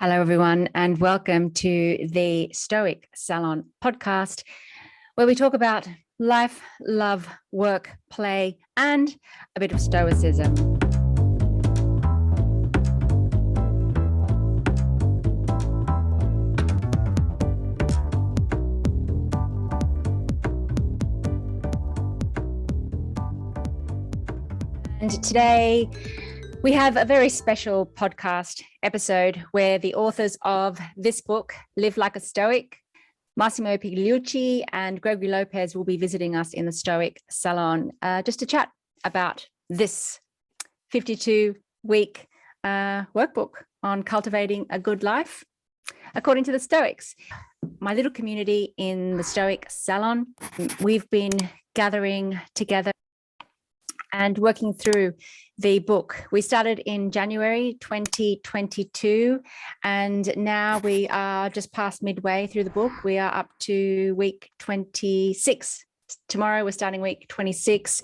Hello, everyone, and welcome to the Stoic Salon podcast, where we talk about life, love, work, play, and a bit of Stoicism. And today, we have a very special podcast episode where the authors of this book, Live Like a Stoic, Massimo Pigliucci and Gregory Lopez, will be visiting us in the Stoic Salon just to chat about this 52-week workbook on cultivating a good life according to the Stoics. My little community in the Stoic Salon, we've been gathering together and working through the book. We started in January 2022, and now we are just past midway through the book. We are up to week 26. Tomorrow we're starting week 26.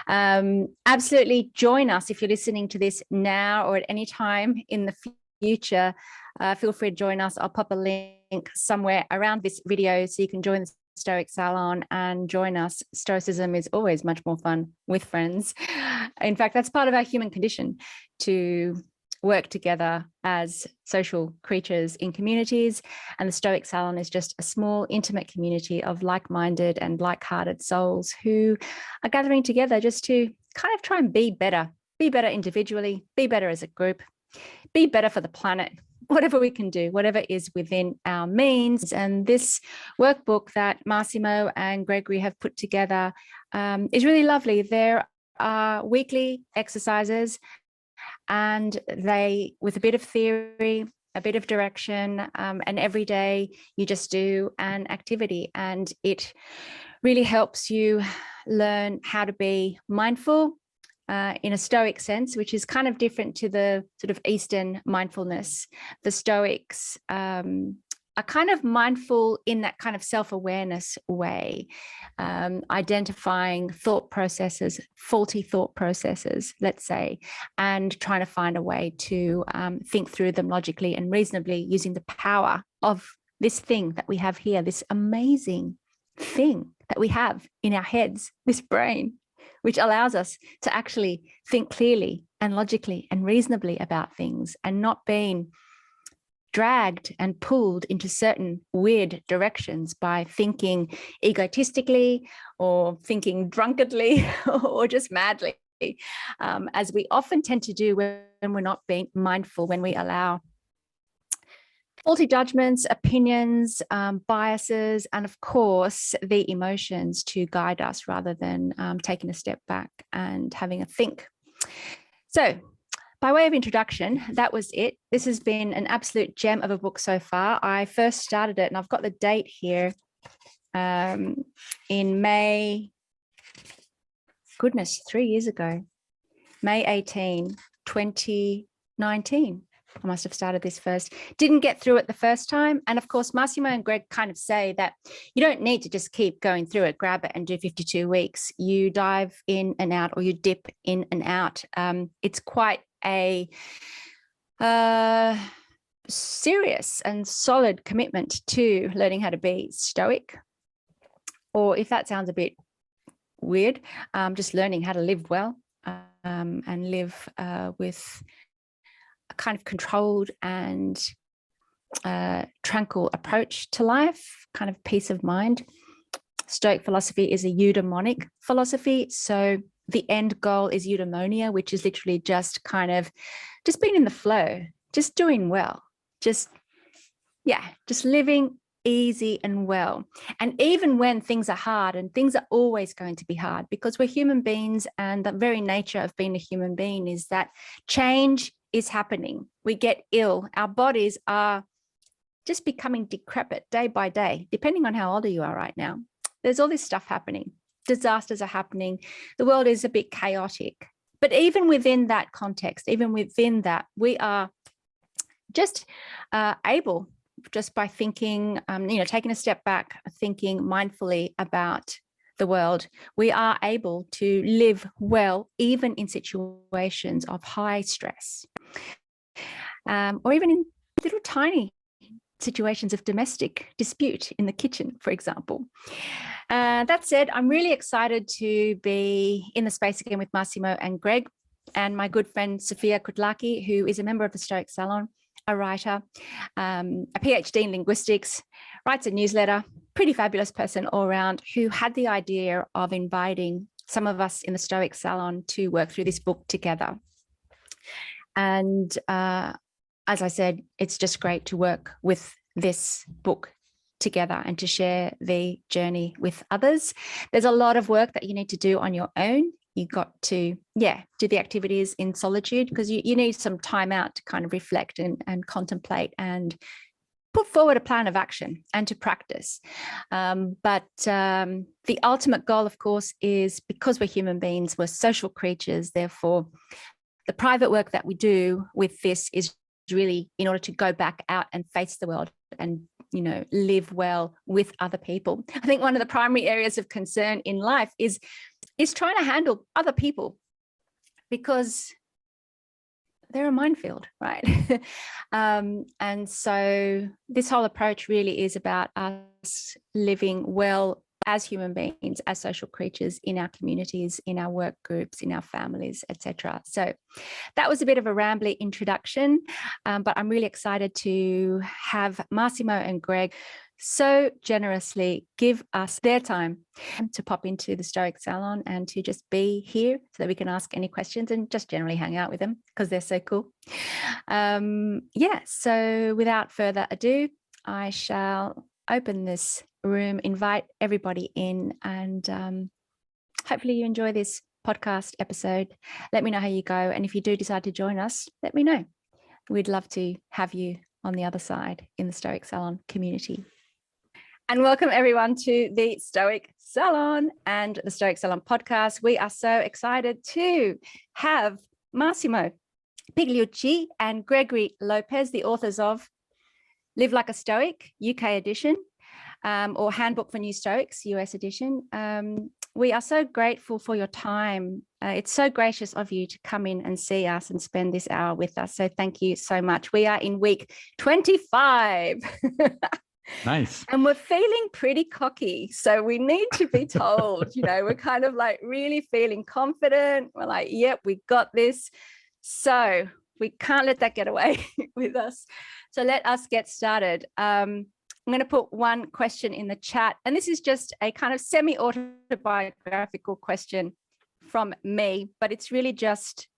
Absolutely join us if you're listening to this now or at any time in the future. Feel free to join us. I'll pop a link somewhere around this video so you can join the Stoic Salon and join us. Stoicism is always much more fun with friends. In fact, that's part of our human condition, to work together as social creatures in communities. And the Stoic Salon is just a small, intimate community of like-minded and like-hearted souls who are gathering together just to kind of try and be better individually, be better as a group, be better for the planet, whatever we can do, whatever is within our means. And this workbook that Massimo and Gregory have put together is really lovely. There are weekly exercises, and they, with a bit of theory, a bit of direction, and every day you just do an activity, and it really helps you learn how to be mindful in a Stoic sense, which is kind of different to the sort of Eastern mindfulness. The Stoics are kind of mindful in that kind of self-awareness way, identifying thought processes, faulty thought processes, let's say, and trying to find a way to think through them logically and reasonably using the power of this thing that we have here, this amazing thing that we have in our heads, this brain, which allows us to actually think clearly and logically and reasonably about things and not being dragged and pulled into certain weird directions by thinking egotistically or thinking drunkenly or just madly, as we often tend to do when we're not being mindful, when we allow faulty judgments, opinions, biases, and of course, the emotions to guide us rather than taking a step back and having a think. So, by way of introduction, that was it. This has been an absolute gem of a book so far. I first started it, and I've got the date here, in May, 3 years ago, May 18, 2019. I must have started this first. Didn't get through it the first time. And of course, Massimo and Greg kind of say that you don't need to just keep going through it, grab it and do 52 weeks. You dive in and out, or you dip in and out. It's quite a serious and solid commitment to learning how to be stoic. Or if that sounds a bit weird, just learning how to live well and live with kind of controlled and tranquil approach to life, kind of peace of mind. Stoic philosophy is a eudaimonic philosophy. So the end goal is eudaimonia, which is literally just kind of just being in the flow, just doing well, just living easy and well. And even when things are hard, and things are always going to be hard because we're human beings, and the very nature of being a human being is that change is happening. We get ill. Our bodies are just becoming decrepit day by day, depending on how old you are right now. There's all this stuff happening. Disasters are happening. The world is a bit chaotic. But even within that context, even within that, we are just able, just by thinking, taking a step back, thinking mindfully about the world, we are able to live well, even in situations of high stress, or even in little tiny situations of domestic dispute in the kitchen, for example. That said, I'm really excited to be in the space again with Massimo and Greg and my good friend Sophia Kudlaki, who is a member of the Stoic Salon, a writer, a PhD in linguistics, writes a newsletter, pretty fabulous person all around, who had the idea of inviting some of us in the Stoic Salon to work through this book together. And as I said, it's just great to work with this book together and to share the journey with others. There's a lot of work that you need to do on your own. You got to, do the activities in solitude, because you need some time out to kind of reflect and contemplate and put forward a plan of action and to practice. But the ultimate goal, of course, is because we're human beings, we're social creatures. Therefore, the private work that we do with this is really in order to go back out and face the world and, live well with other people. I think one of the primary areas of concern in life is trying to handle other people, because they're a minefield, right? And so this whole approach really is about us living well as human beings, as social creatures in our communities, in our work groups, in our families, etc. So that was a bit of a rambly introduction, but I'm really excited to have Massimo and Greg so generously give us their time to pop into the Stoic Salon and to just be here so that we can ask any questions and just generally hang out with them because they're so cool. So without further ado, I shall open this room, invite everybody in, and hopefully you enjoy this podcast episode. Let me know how you go. And if you do decide to join us, let me know. We'd love to have you on the other side in the Stoic Salon community. And welcome everyone to the Stoic Salon and the Stoic Salon podcast. We are so excited to have Massimo Pigliucci and Gregory Lopez, the authors of Live Like a Stoic, UK edition, or Handbook for New Stoics, US edition. We are so grateful for your time. It's so gracious of you to come in and see us and spend this hour with us. So thank you so much. We are in week 25. Nice. And we're feeling pretty cocky. So we need to be told, we're kind of like really feeling confident. We're like, yep, we got this. So we can't let that get away with us. So let us get started. I'm going to put one question in the chat. And this is just a kind of semi-autobiographical question from me, but it's really just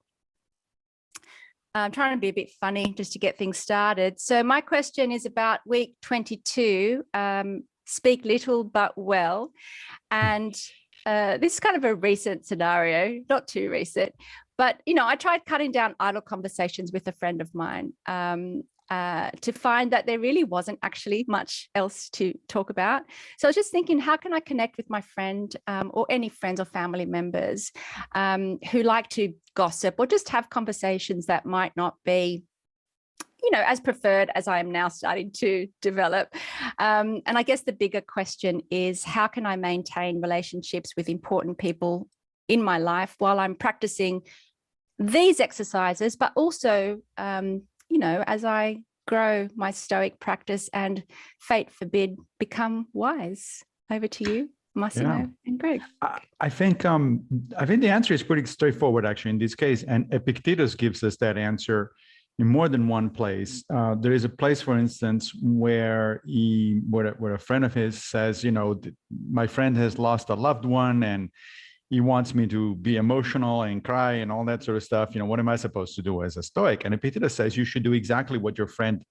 I'm trying to be a bit funny just to get things started. So my question is about week 22, speak little but well. And this is kind of a recent scenario, not too recent, but, I tried cutting down idle conversations with a friend of mine to find that there really wasn't actually much else to talk about. So I was just thinking, how can I connect with my friend or any friends or family members who like to gossip or just have conversations that might not be, as preferred as I am now starting to develop. And I guess the bigger question is, how can I maintain relationships with important people in my life while I'm practicing these exercises, but also as I grow my Stoic practice and, fate forbid, become wise. Over to you, Massimo and Greg. I think the answer is pretty straightforward, actually, in this case. And Epictetus gives us that answer in more than one place. There is a place, for instance, where a friend of his says, my friend has lost a loved one and he wants me to be emotional and cry and all that sort of stuff. What am I supposed to do as a Stoic? And Epictetus says you should do exactly what your friend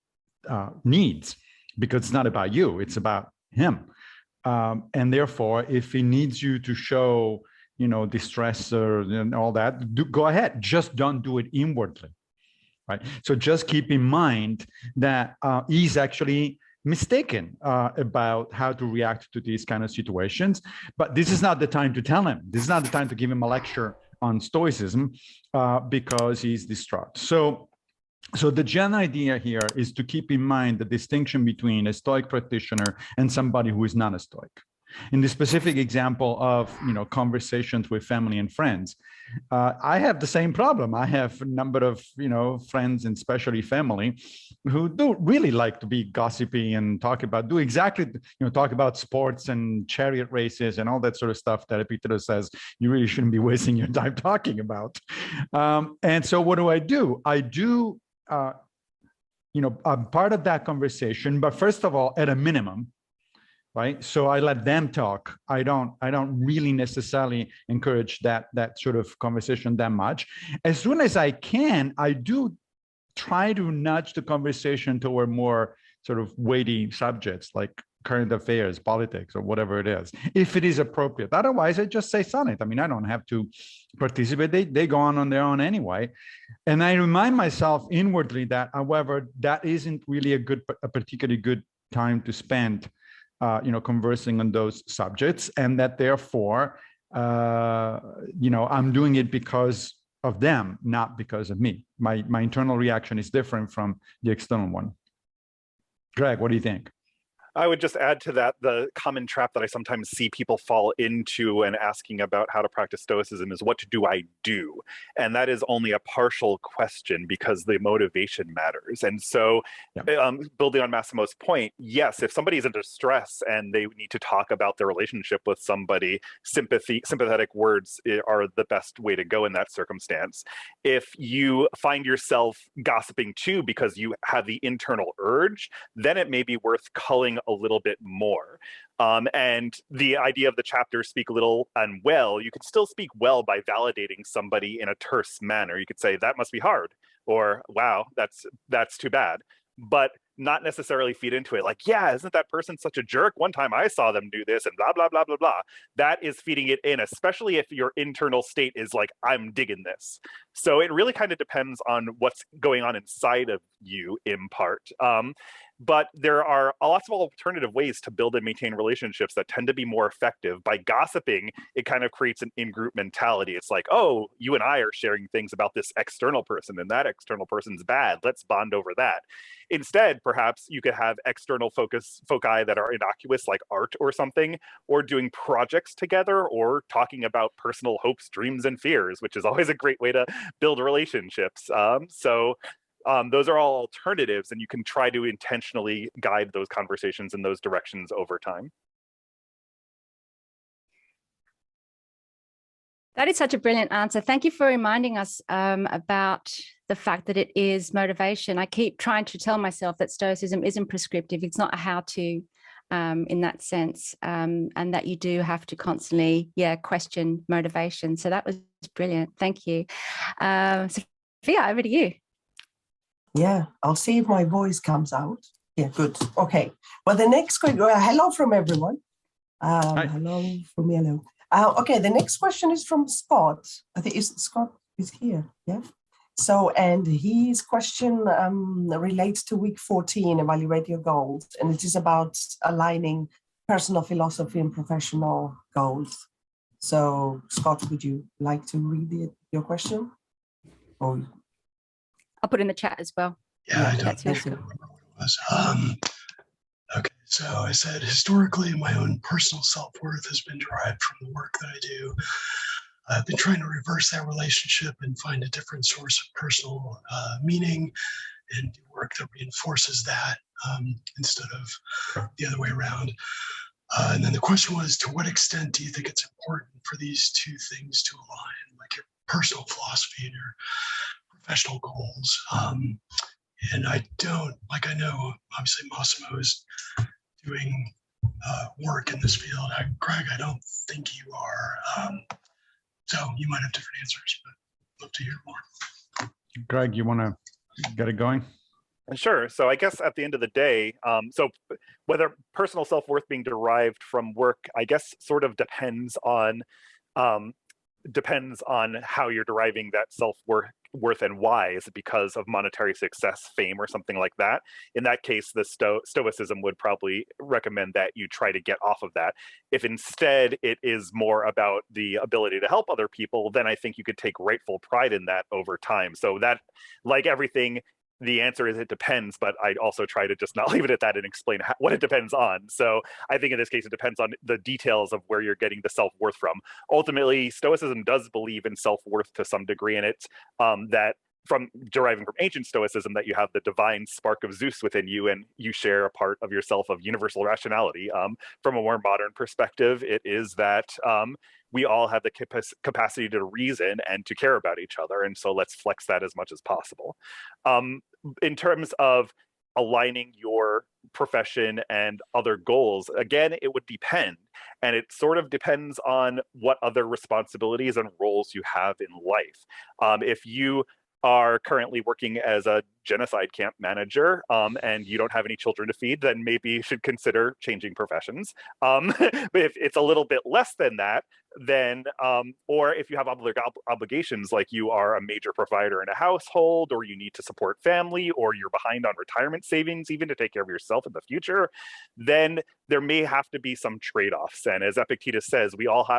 needs, because it's not about you, it's about him. And therefore, if he needs you to show, distress and all that, go ahead. Just don't do it inwardly, right? So just keep in mind that he's actually mistaken about how to react to these kind of situations. But this is not the time to tell him. This is not the time to give him a lecture on Stoicism because he's distraught. So the general idea here is to keep in mind the distinction between a Stoic practitioner and somebody who is not a Stoic. In the specific example of, conversations with family and friends, I have the same problem. I have a number of, friends and especially family who do really like to be gossipy and talk about sports and chariot races and all that sort of stuff that Epictetus says you really shouldn't be wasting your time talking about. And so what do? I do, I'm part of that conversation, but first of all, at a minimum, right? So I let them talk. I don't really necessarily encourage that sort of conversation that much. As soon as I can, I do try to nudge the conversation toward more sort of weighty subjects like current affairs, politics, or whatever it is, if it is appropriate. Otherwise, I just say sonnet. I mean, I don't have to participate. They go on their own anyway. And I remind myself inwardly that, however, that isn't really a particularly good time to spend conversing on those subjects, and that therefore, I'm doing it because of them, not because of me. My internal reaction is different from the external one. Greg, what do you think? I would just add to that, the common trap that I sometimes see people fall into when asking about how to practice Stoicism is, what do I do? And that is only a partial question because the motivation matters. And so building on Massimo's point, yes, if somebody is in distress and they need to talk about their relationship with somebody, sympathetic words are the best way to go in that circumstance. If you find yourself gossiping too because you have the internal urge, then it may be worth culling a little bit more. And the idea of the chapter, speak little and well, you can still speak well by validating somebody in a terse manner. You could say, that must be hard, or wow, that's too bad. But not necessarily feed into it like, yeah, isn't that person such a jerk? One time I saw them do this and blah, blah, blah, blah, blah. That is feeding it in, especially if your internal state is like, I'm digging this. So it really kind of depends on what's going on inside of you in part. But there are lots of alternative ways to build and maintain relationships that tend to be more effective. By gossiping, it kind of creates an in-group mentality. It's like, oh, you and I are sharing things about this external person, and that external person's bad. Let's bond over that. Instead, perhaps you could have external foci that are innocuous, like art or something, or doing projects together, or talking about personal hopes, dreams, and fears, which is always a great way to build relationships. Those are all alternatives, and you can try to intentionally guide those conversations in those directions over time. That is such a brilliant answer. Thank you for reminding us about the fact that it is motivation. I keep trying to tell myself that Stoicism isn't prescriptive. It's not a how-to in that sense, and that you do have to constantly, question motivation. So that was brilliant. Thank you. Sophia, over to you. Yeah, I'll see if my voice comes out. Yeah, good. Okay. Well, the next question, hello from everyone. Hello from me, hello. Okay, the next question is from Scott. I think Scott is here, yeah? So, and his question relates to week 14, evaluate your goals. And it is about aligning personal philosophy and professional goals. So, Scott, would you like to read your question? Or... I'll put in the chat as well. Yeah, I don't remember what it was. Okay, so I said, historically, my own personal self-worth has been derived from the work that I do. I've been trying to reverse that relationship and find a different source of personal meaning and do work that reinforces that instead of the other way around. And then the question was, to what extent do you think it's important for these two things to align, like your personal philosophy and your professional goals? And I don't, like, I know obviously Massimo is doing work in this field. Greg, I don't think you are. So you might have different answers, but love to hear more. Greg, you want to get it going? Sure. So I guess at the end of the day, so whether personal self-worth being derived from work, I guess sort of depends on how you're deriving that self-worth and why. Is it because of monetary success, fame, or something like that? In that case, the Stoicism would probably recommend that you try to get off of that. If instead it is more about the ability to help other people, then I think you could take rightful pride in that over time. So that, like everything, the answer is it depends, but I also try to just not leave it at that and explain what it depends on. So I think in this case, it depends on the details of where you're getting the self-worth from. Ultimately, Stoicism does believe in self-worth to some degree, and it's that from deriving from ancient Stoicism that you have the divine spark of Zeus within you, and you share a part of yourself of universal rationality. From a more modern perspective, it is that we all have the capacity to reason and to care about each other. And so let's flex that as much as possible. In terms of aligning your profession and other goals, again, it would depend. And it sort of depends on what other responsibilities and roles you have in life. If you are currently working as a genocide camp manager and you don't have any children to feed, then maybe you should consider changing professions. But if it's a little bit less than that, then, or if you have obligations, like you are a major provider in a household, or you need to support family, or you're behind on retirement savings, even to take care of yourself in the future, then there may have to be some trade-offs. And as Epictetus says, we all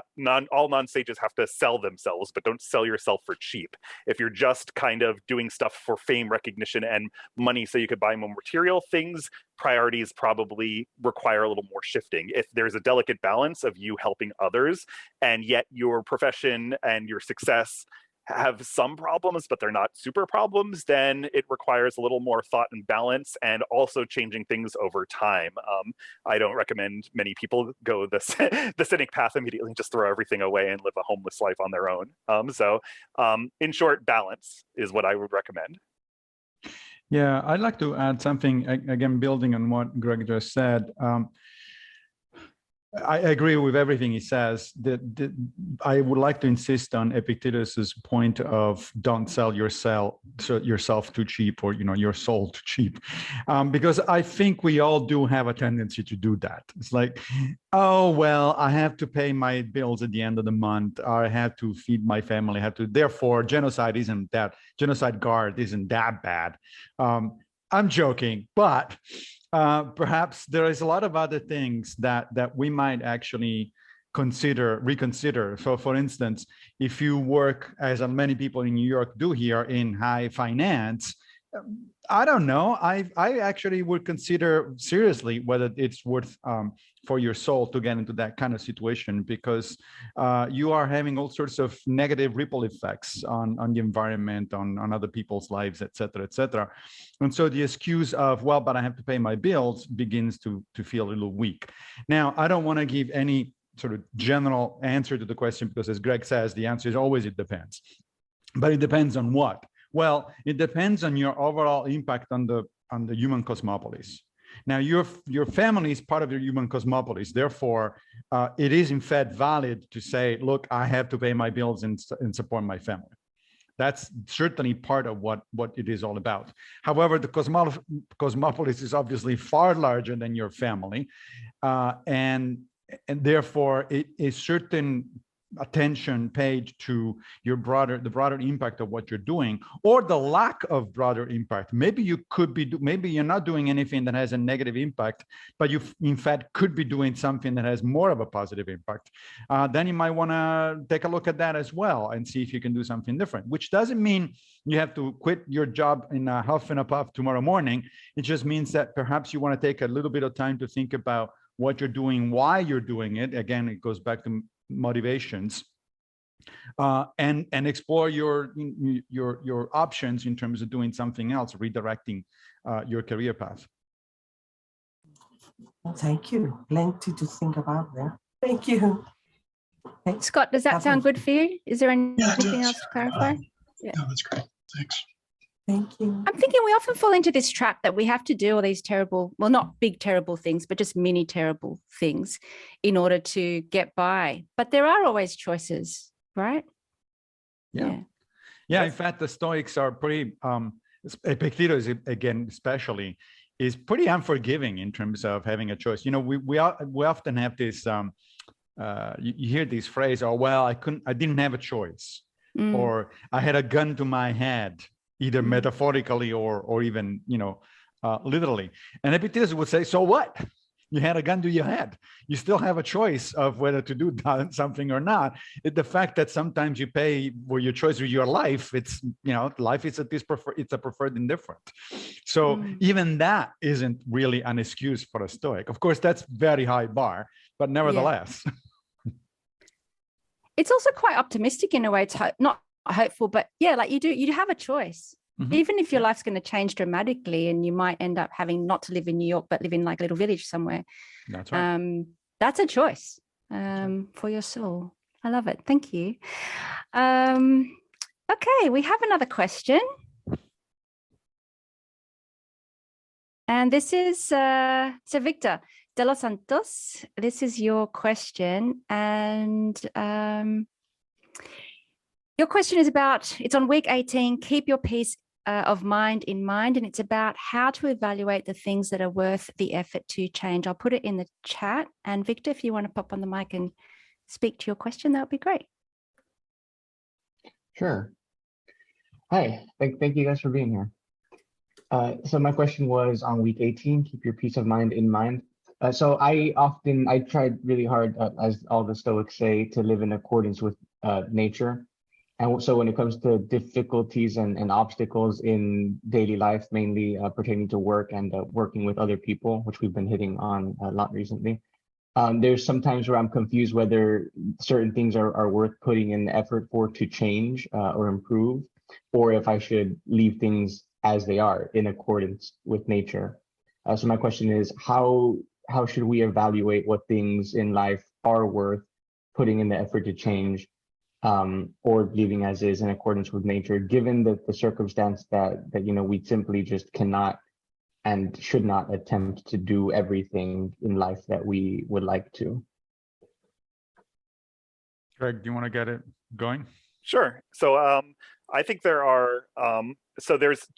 all non-sages have to sell themselves, but don't sell yourself for cheap. If you're just kind of doing stuff for fame, recognition, and money so you could buy more material things, priorities probably require a little more shifting. If there's a delicate balance of you helping others, and yet your profession and your success have some problems, but they're not super problems, then it requires a little more thought and balance, and also changing things over time. I don't recommend many people go the cynic path immediately, just throw everything away and live a homeless life on their own. In short, balance is what I would recommend. Yeah, I'd like to add something, again, building on what Greg just said. I agree with everything he says. I would like to insist on Epictetus's point of don't sell yourself too cheap, or your soul too cheap, because I think we all do have a tendency to do that. It's like, oh well, I have to pay my bills at the end of the month. I have to feed my family. Therefore, genocide guard isn't that bad. I'm joking, but. Perhaps there is a lot of other things that we might actually reconsider. So for instance, if you work, as many people in New York do here, in high finance, I don't know, I actually would consider seriously whether it's worth for your soul to get into that kind of situation, because you are having all sorts of negative ripple effects on the environment, on other people's lives, et cetera. And so the excuse of, well, but I have to pay my bills, begins to feel a little weak. Now, I don't want to give any sort of general answer to the question, because as Greg says, the answer is always it depends. But it depends on what? Well, it depends on your overall impact on the human cosmopolis. Now, your family is part of your human cosmopolis. Therefore, it is in fact valid to say, look, I have to pay my bills and support my family. That's certainly part of what it is all about. However, the cosmopolis is obviously far larger than your family, and therefore it is certain attention paid to the broader impact of what you're doing, or the lack of broader impact. Maybe you're not doing anything that has a negative impact, but you in fact could be doing something that has more of a positive impact. Then you might want to take a look at that as well and see if you can do something different, which doesn't mean you have to quit your job in a huff and a puff tomorrow morning. It just means that perhaps you want to take a little bit of time to think about what you're doing, why you're doing it. Again, it goes back to motivations, and explore your options in terms of doing something else, redirecting your career path. Well, thank you. Plenty to think about there. Thank you. Thanks. Scott, does that sound good for you? Is there anything else to clarify? Yeah, that's great. Thanks. Thank you. I'm thinking we often fall into this trap that we have to do all these terrible, well, not big terrible things, but just mini terrible things in order to get by. But there are always choices, right? Yeah. In fact, the Stoics are pretty, Epictetus again especially, is pretty unforgiving in terms of having a choice. We often have this, you hear this phrase, oh, well, I didn't have a choice, or I had a gun to my head, either metaphorically or even, literally. And Epictetus would say, so what? You had a gun to your head. You still have a choice of whether to do something or not. The fact that sometimes you pay for your choice with your life, it's, life is it's a preferred indifferent. So even that isn't really an excuse for a Stoic. Of course, that's very high bar, but nevertheless. Yeah. It's also quite optimistic in a way. It's not hopeful, but yeah, like you have a choice. Even if your life's going to change dramatically and you might end up having not to live in New York, but live in like a little village somewhere. That's right. That's a choice for your soul. I love it. Thank you. Okay, we have another question. And this is, so Victor De Los Santos, this is your question. And your question is about, it's on week 18, keep your peace of mind in mind, and it's about how to evaluate the things that are worth the effort to change. I'll put it in the chat. And Victor, if you want to pop on the mic and speak to your question, that would be great. Sure. Hi, thank you guys for being here. So my question was on week 18, keep your peace of mind in mind. So I tried really hard, as all the Stoics say, to live in accordance with nature. And so when it comes to difficulties and obstacles in daily life, mainly pertaining to work and working with other people, which we've been hitting on a lot recently, there's some times where I'm confused whether certain things are worth putting in effort for to change or improve, or if I should leave things as they are in accordance with nature. So my question is, how should we evaluate what things in life are worth putting in the effort to change, or leaving as is in accordance with nature, given the circumstance that we simply just cannot and should not attempt to do everything in life that we would like to? Greg, do you want to get it going? Sure. So I think there are, so there's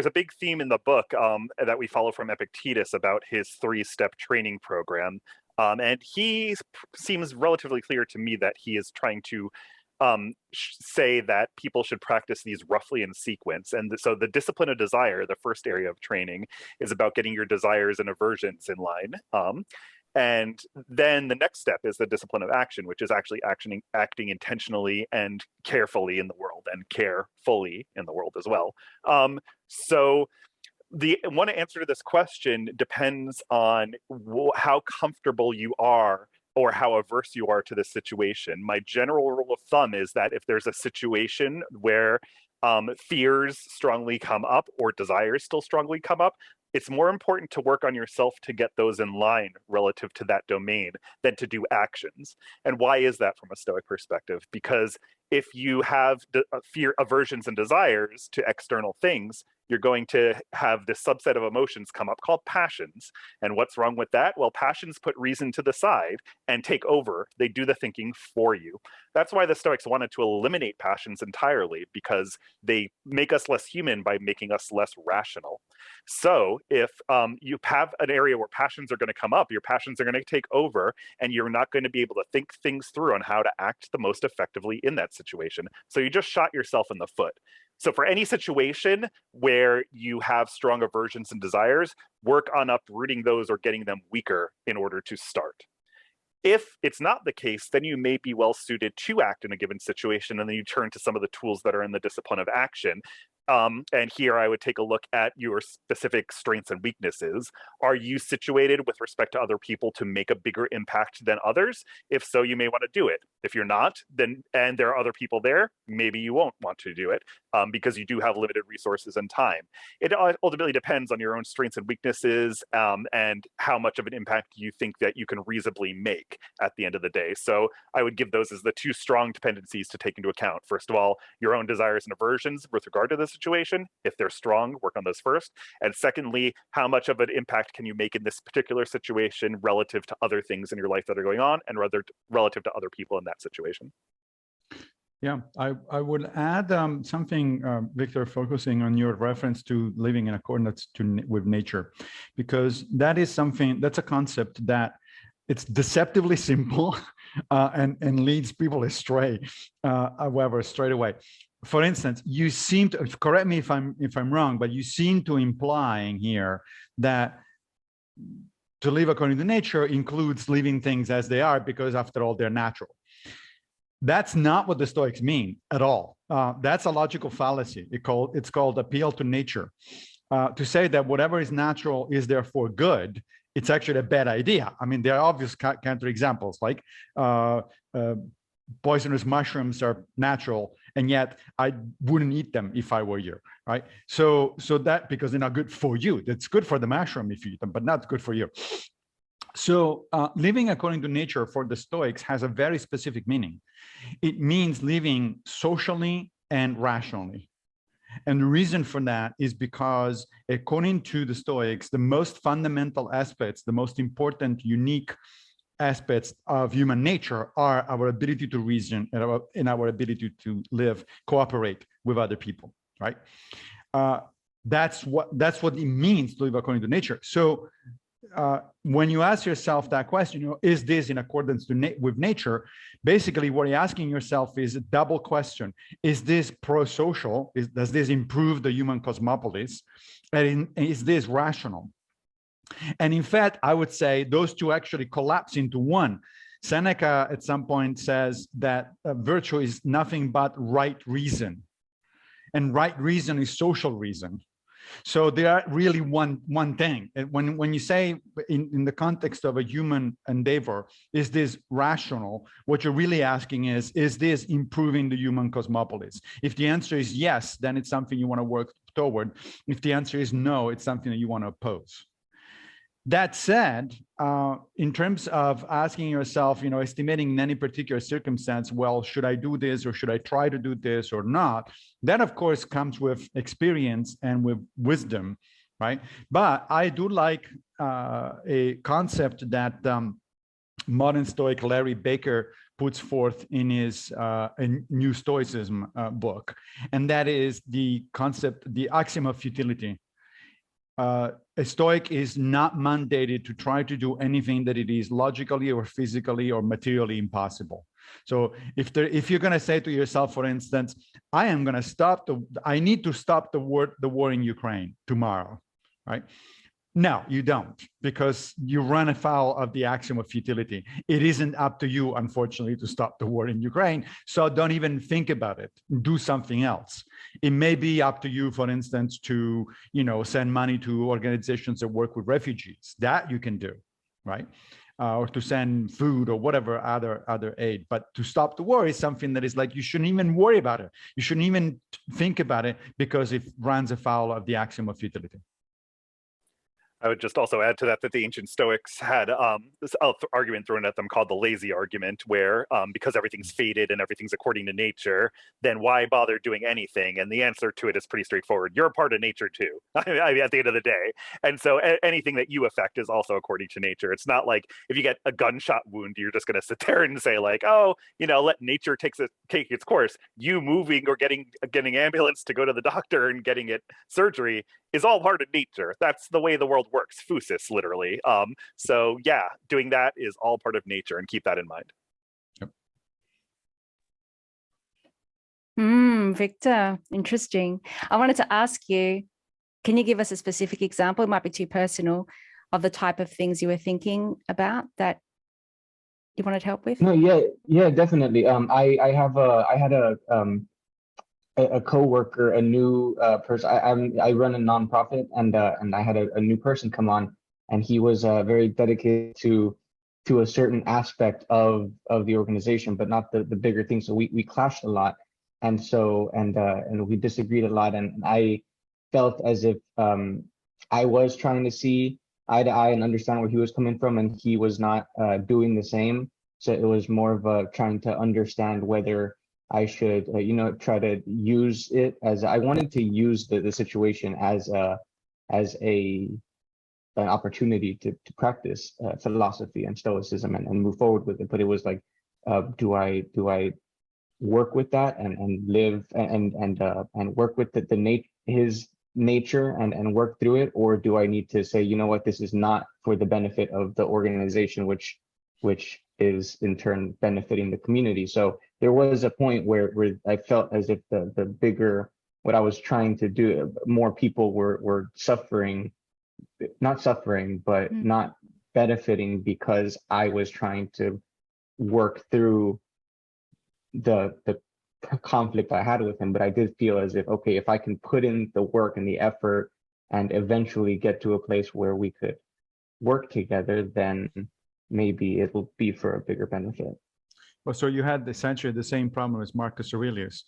a big theme in the book that we follow from Epictetus about his 3-step training program. And he seems relatively clear to me that he is trying to say that people should practice these roughly in sequence. And so the discipline of desire, the first area of training, is about getting your desires and aversions in line. And then the next step is the discipline of action, which is actually acting intentionally and carefully in the world, and carefully in the world as well. So the one answer to this question depends on how comfortable you are or how averse you are to this situation. My general rule of thumb is that if there's a situation where fears strongly come up or desires still strongly come up, it's more important to work on yourself to get those in line relative to that domain than to do actions. And why is that from a Stoic perspective? Because if you have fear, aversions, and desires to external things, you're going to have this subset of emotions come up called passions. And what's wrong with that? Well, passions put reason to the side and take over. They do the thinking for you. That's why the Stoics wanted to eliminate passions entirely, because they make us less human by making us less rational. So if you have an area where passions are going to come up, your passions are going to take over, and you're not going to be able to think things through on how to act the most effectively in that situation. So you just shot yourself in the foot. So for any situation where you have strong aversions and desires, work on uprooting those or getting them weaker in order to start. If it's not the case, then you may be well suited to act in a given situation, and then you turn to some of the tools that are in the discipline of action. And here I would take a look at your specific strengths and weaknesses. Are you situated with respect to other people to make a bigger impact than others? If so, you may want to do it. If you're not, then, and there are other people there, maybe you won't want to do it because you do have limited resources and time. It ultimately depends on your own strengths and weaknesses and how much of an impact you think that you can reasonably make at the end of the day. So I would give those as the two strong dependencies to take into account. First of all, your own desires and aversions with regard to this situation. If they're strong, work on those first. And secondly, how much of an impact can you make in this particular situation relative to other things in your life that are going on, and rather relative to other people in that situation. Yeah, I would add something, Victor, focusing on your reference to living in accordance with nature, because that is something, that's a concept that it's deceptively simple and leads people astray, however, straight away. For instance, you seem to, correct me if I'm wrong, but you seem to implying here that to live according to nature includes leaving things as they are because, after all, they're natural. That's not what the Stoics mean at all. That's a logical fallacy. It's called appeal to nature. To say that whatever is natural is therefore good, it's actually a bad idea. I mean, there are obvious counterexamples, like poisonous mushrooms are natural, and yet I wouldn't eat them if I were you, right? So that, because they're not good for you. That's good for the mushroom if you eat them, but not good for you. So living according to nature for the Stoics has a very specific meaning. It means living socially and rationally. And the reason for that is because, according to the Stoics, the most fundamental aspects, the most important, unique aspects of human nature are our ability to reason and our ability to live, cooperate with other people, right? That's what it means to live according to nature. So when you ask yourself that question, is this in accordance with nature? Basically, what you're asking yourself is a double question. Is this pro-social? Does this improve the human cosmopolis? And is this rational? And in fact, I would say those two actually collapse into one. Seneca at some point says that virtue is nothing but right reason. And right reason is social reason. So they are really one thing. When you say in the context of a human endeavor, is this rational? What you're really asking is this improving the human cosmopolis? If the answer is yes, then it's something you want to work toward. If the answer is no, it's something that you want to oppose. That said, in terms of asking yourself, estimating in any particular circumstance, well, should I do this or should I try to do this or not? That, of course, comes with experience and with wisdom, right? But I do like a concept that modern Stoic Larry Baker puts forth in his New Stoicism book, and that is the concept, the axiom of futility. A Stoic is not mandated to try to do anything that it is logically or physically or materially impossible. So if you're going to say to yourself, for instance, I need to stop the war in Ukraine tomorrow, right? No, you don't, because you run afoul of the axiom of futility. It isn't up to you, unfortunately, to stop the war in Ukraine. So don't even think about it. Do something else. It may be up to you, for instance, to send money to organizations that work with refugees. That you can do, right? Or to send food or whatever other aid. But to stop the war is something that is like, you shouldn't even worry about it. You shouldn't even think about it, because it runs afoul of the axiom of futility. I would just also add to that the ancient Stoics had this argument thrown at them called the lazy argument, where because everything's fated and everything's according to nature, then why bother doing anything? And the answer to it is pretty straightforward. You're a part of nature too, I mean, at the end of the day. And so anything that you affect is also according to nature. It's not like if you get a gunshot wound, you're just going to sit there and say like, oh, let nature take its course. You moving or getting ambulance to go to the doctor and getting it surgery is all part of nature. That's the way the world works, physis, literally. So yeah, doing that is all part of nature, and keep that in mind. Yep. Victor, interesting. I wanted to ask you, can you give us a specific example? It might be too personal, of the type of things you were thinking about that you wanted help with? No, yeah, definitely. I had a coworker, a new person. I run a nonprofit, and I had a new person come on, and he was very dedicated to a certain aspect of the organization, but not the bigger thing. So we clashed a lot, and we disagreed a lot, and I felt as if I was trying to see eye to eye and understand where he was coming from, and he was not doing the same. So it was more of a trying to understand whether I should, try to use it as, I wanted to use the situation as an opportunity to practice philosophy and stoicism and move forward with it. But it was like, do I work with that and live and work with his nature and work through it, or do I need to say, you know what, this is not for the benefit of the organization, which is in turn benefiting the community. So there was a point where I felt as if the bigger, what I was trying to do, more people were suffering, not suffering, but not benefiting because I was trying to work through the conflict I had with him. But I did feel as if, okay, if I can put in the work and the effort and eventually get to a place where we could work together, then maybe it will be for a bigger benefit. Well, so you had essentially the same problem as Marcus Aurelius,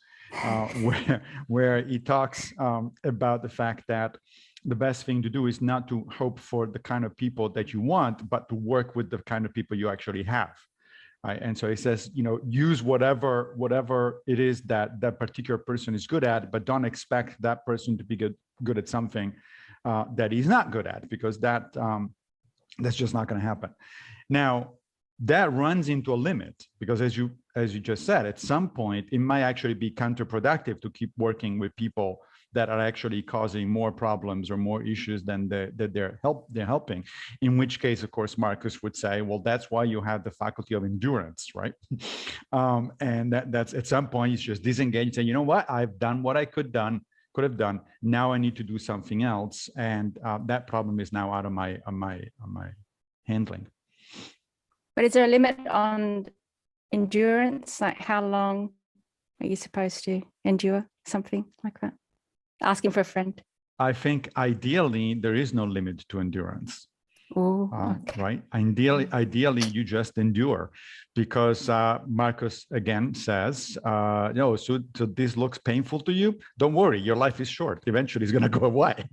where he talks about the fact that the best thing to do is not to hope for the kind of people that you want, but to work with the kind of people you actually have. Right? And so he says, use whatever it is that that particular person is good at, but don't expect that person to be good at something that he's not good at, because that's just not going to happen. Now, that runs into a limit, because as you just said, at some point it might actually be counterproductive to keep working with people that are actually causing more problems or more issues than they're helping. In which case, of course, Marcus would say, well, that's why you have the faculty of endurance, right? And that's at some point it's just disengaged, saying, you know what, I've done what I could have done. Now I need to do something else, and that problem is now out of my handling. But is there a limit on endurance? Like, how long are you supposed to endure something like that? Asking for a friend. I think ideally there is no limit to endurance. Oh, okay. Right. Ideally, you just endure, because Marcus again says, no, so this looks painful to you. Don't worry, your life is short. Eventually, it's going to go away.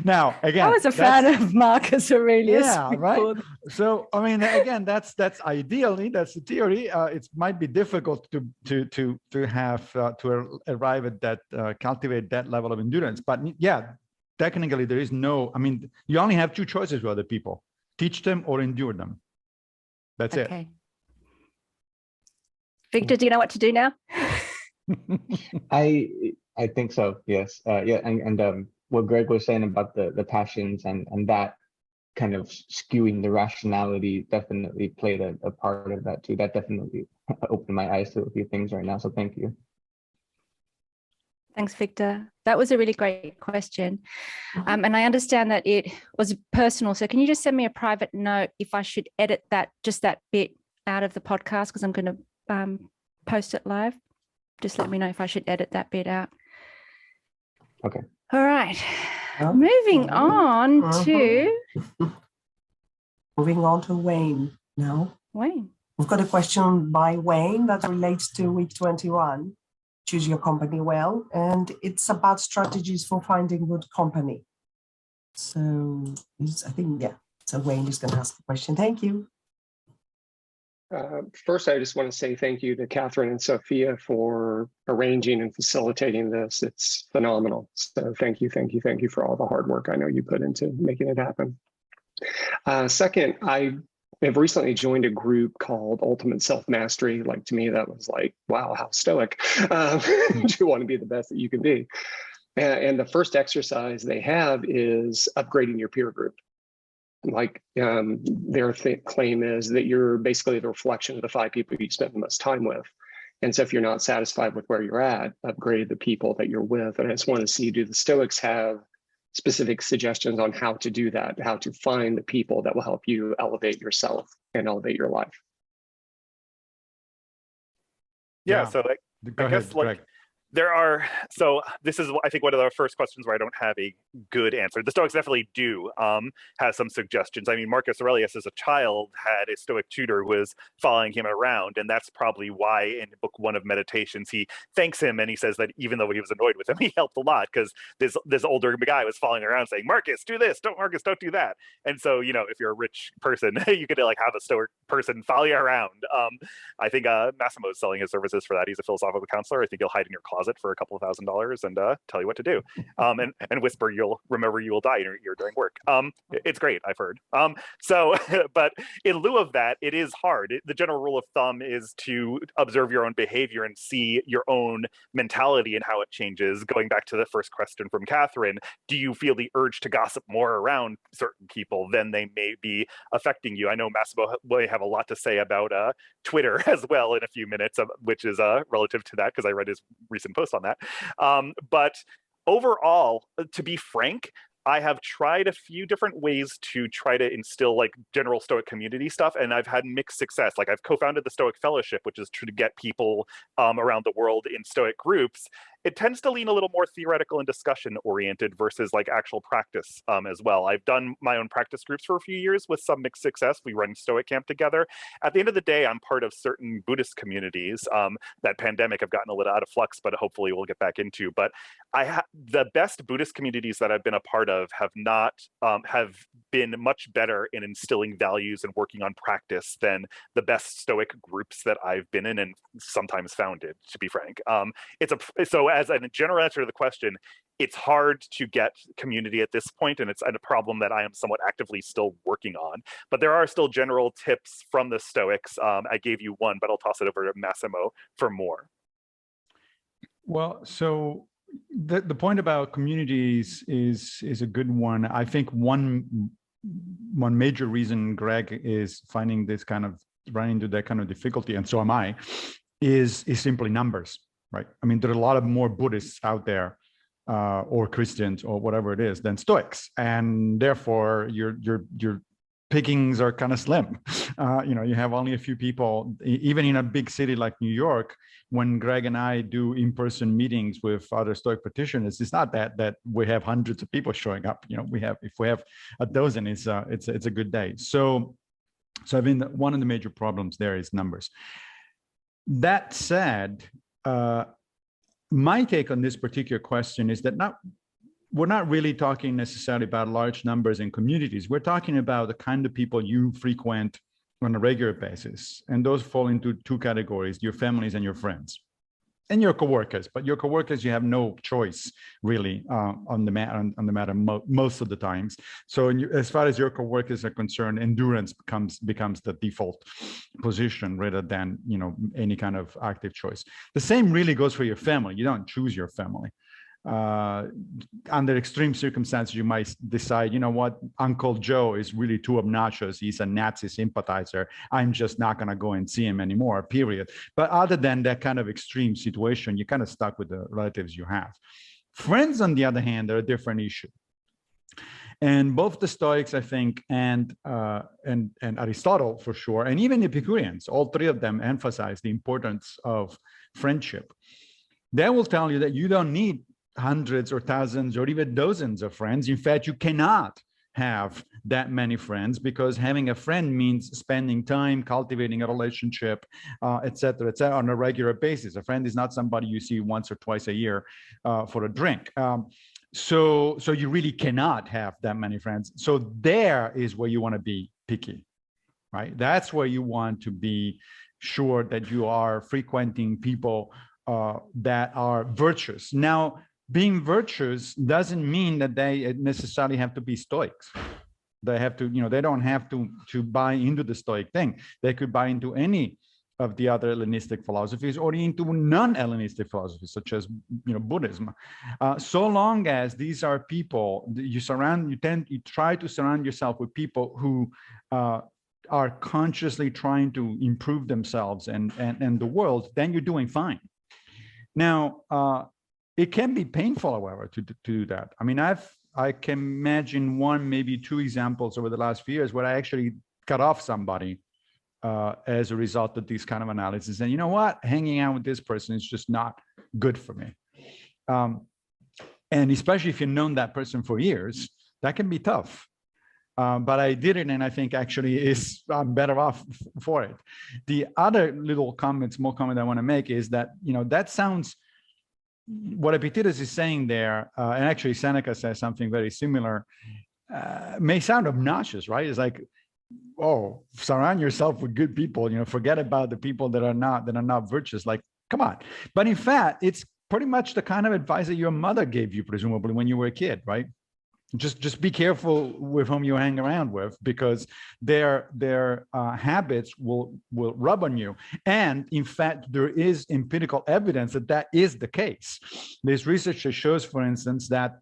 Now, again, I was a fan of Marcus Aurelius. Yeah, right. So, I mean, again, that's ideally, that's the theory. It might be difficult to have to arrive at that, cultivate that level of endurance. But yeah, technically, there is no. I mean, you only have two choices with other people: teach them or endure them. That's it. Okay. Victor, do you know what to do now? I think so. Yes. Yeah. And what Greg was saying about the passions and that kind of skewing the rationality definitely played a part of that too. That definitely opened my eyes to a few things right now. So thank you. Thanks, Victor. That was a really great question. And I understand that it was personal. So can you just send me a private note if I should edit that bit out of the podcast, because I'm going to post it live? Just let me know if I should edit that bit out. Okay. All right. Moving on to Wayne now. Wayne. We've got a question by Wayne that relates to week 21. Choose your company well, and it's about strategies for finding good company. So I think, yeah. So Wayne is going to ask the question. Thank you. First, I just want to say thank you to Kathryn and Sophia for arranging and facilitating this. It's phenomenal. So thank you for all the hard work I know you put into making it happen. Second, I have recently joined a group called Ultimate Self-Mastery. Like, to me, that was like, wow, how stoic. You want to be the best that you can be. And the first exercise they have is upgrading your peer group. Like, their claim is that you're basically the reflection of the 5 people you spend the most time with. And so if you're not satisfied with where you're at, upgrade the people that you're with. And I just want to see, do the Stoics have specific suggestions on how to do that, how to find the people that will help you elevate yourself and elevate your life? Yeah. So I guess, Greg. So this is, I think, one of the first questions where I don't have a good answer. The Stoics definitely do have some suggestions. I mean, Marcus Aurelius as a child had a Stoic tutor who was following him around, and that's probably why in book 1 of Meditations he thanks him, and he says that even though he was annoyed with him, he helped a lot, because this older guy was following around saying, Marcus, do this, Marcus, don't do that. And so, if you're a rich person, you could like have a Stoic person follow you around. I think Massimo is selling his services for that. He's a philosophical counselor. I think he'll hide in your closet for a couple of $1,000s and tell you what to do, and whisper, you'll remember you will die in your ear during work. It's great, I've heard. But in lieu of that, it is hard. The general rule of thumb is to observe your own behavior and see your own mentality and how it changes. Going back to the first question from Kathryn, do you feel the urge to gossip more around certain people? Then they may be affecting you. I know Massimo will have a lot to say about Twitter as well in a few minutes, which is relative to that, because I read his recent post on that. But overall, to be frank, I have tried a few different ways to try to instill like general Stoic community stuff, and I've had mixed success. Like I've co-founded the Stoic Fellowship, which is to get people around the world in Stoic groups. It tends to lean a little more theoretical and discussion oriented versus like actual practice as well. I've done my own practice groups for a few years with some mixed success. We run Stoic Camp together. At the end of the day, I'm part of certain Buddhist communities that pandemic have gotten a little out of flux, but hopefully we'll get back into. But the best Buddhist communities that I've been a part of have been much better in instilling values and working on practice than the best Stoic groups that I've been in and sometimes founded, to be frank. So as a general answer to the question, it's hard to get community at this point, and it's a problem that I am somewhat actively still working on. But there are still general tips from the Stoics. I gave you one, but I'll toss it over to Massimo for more. Well, so the point about communities is a good one. I think one major reason Greg is finding this kind of running into that kind of difficulty, and so am I, is simply numbers, right? I mean, there are a lot of more Buddhists out there, or Christians or whatever it is, than Stoics, and therefore your pickings are kind of slim. You have only a few people, even in a big city like New York. When Greg and I do in-person meetings with other Stoic practitioners, it's not that we have hundreds of people showing up. If we have a dozen, it's a good day. So I mean, one of the major problems there is numbers. That said, my take on this particular question is that we're not really talking necessarily about large numbers in communities. We're talking about the kind of people you frequent on a regular basis. And those fall into two categories: your families and your friends. And your coworkers, but your coworkers, you have no choice really on the matter most of the times. So as far as your coworkers are concerned, endurance becomes the default position rather than any kind of active choice. The same really goes for your family. You don't choose your family. Under extreme circumstances, you might decide, what, Uncle Joe is really too obnoxious. He's a Nazi sympathizer. I'm just not going to go and see him anymore, period. But other than that kind of extreme situation, you're kind of stuck with the relatives you have. Friends, on the other hand, are a different issue. And both the Stoics, I think, and Aristotle for sure, and even Epicureans, all three of them emphasize the importance of friendship. They will tell you that you don't need hundreds or thousands or even dozens of friends. In fact, you cannot have that many friends, because having a friend means spending time cultivating a relationship, et cetera, on a regular basis. A friend is not somebody you see once or twice a year for a drink. So you really cannot have that many friends. So there is where you want to be picky, right? That's where you want to be sure that you are frequenting people that are virtuous. Now, being virtuous doesn't mean that they necessarily have to be Stoics. They have to, they don't have to buy into the Stoic thing. They could buy into any of the other Hellenistic philosophies or into non-Hellenistic philosophies, such as Buddhism. So long as these are people you try to surround yourself with people who are consciously trying to improve themselves and the world, then you're doing fine. Now, it can be painful, however, to do that. I mean, I can imagine one, maybe two examples over the last few years where I actually cut off somebody as a result of these kind of analysis. And you know what? Hanging out with this person is just not good for me. And especially if you've known that person for years, that can be tough. But I did it, and I think actually I'm better off for it. The other small comment I want to make is that, that sounds, what Epictetus is saying there, and actually Seneca says something very similar, may sound obnoxious, right? It's like, oh, surround yourself with good people, forget about the people that are not virtuous. Like, come on. But in fact, it's pretty much the kind of advice that your mother gave you, presumably, when you were a kid, right? Just be careful with whom you hang around with, because their habits will rub on you. And in fact, there is empirical evidence that is the case. There's research that shows, for instance, that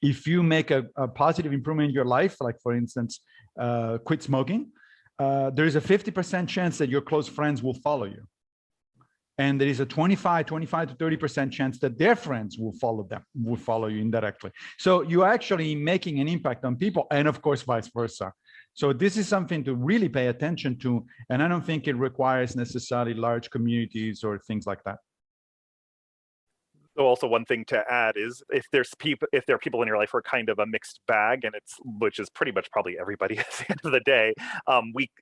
if you make a positive improvement in your life, like for instance, quit smoking, there is a 50% chance that your close friends will follow you. And there is a 25 to 30% chance that their friends will follow you indirectly. So you're actually making an impact on people, and of course, vice versa. So this is something to really pay attention to. And I don't think it requires necessarily large communities or things like that. So also one thing to add is if there are people in your life who are kind of a mixed bag, and which is pretty much probably everybody at the end of the day,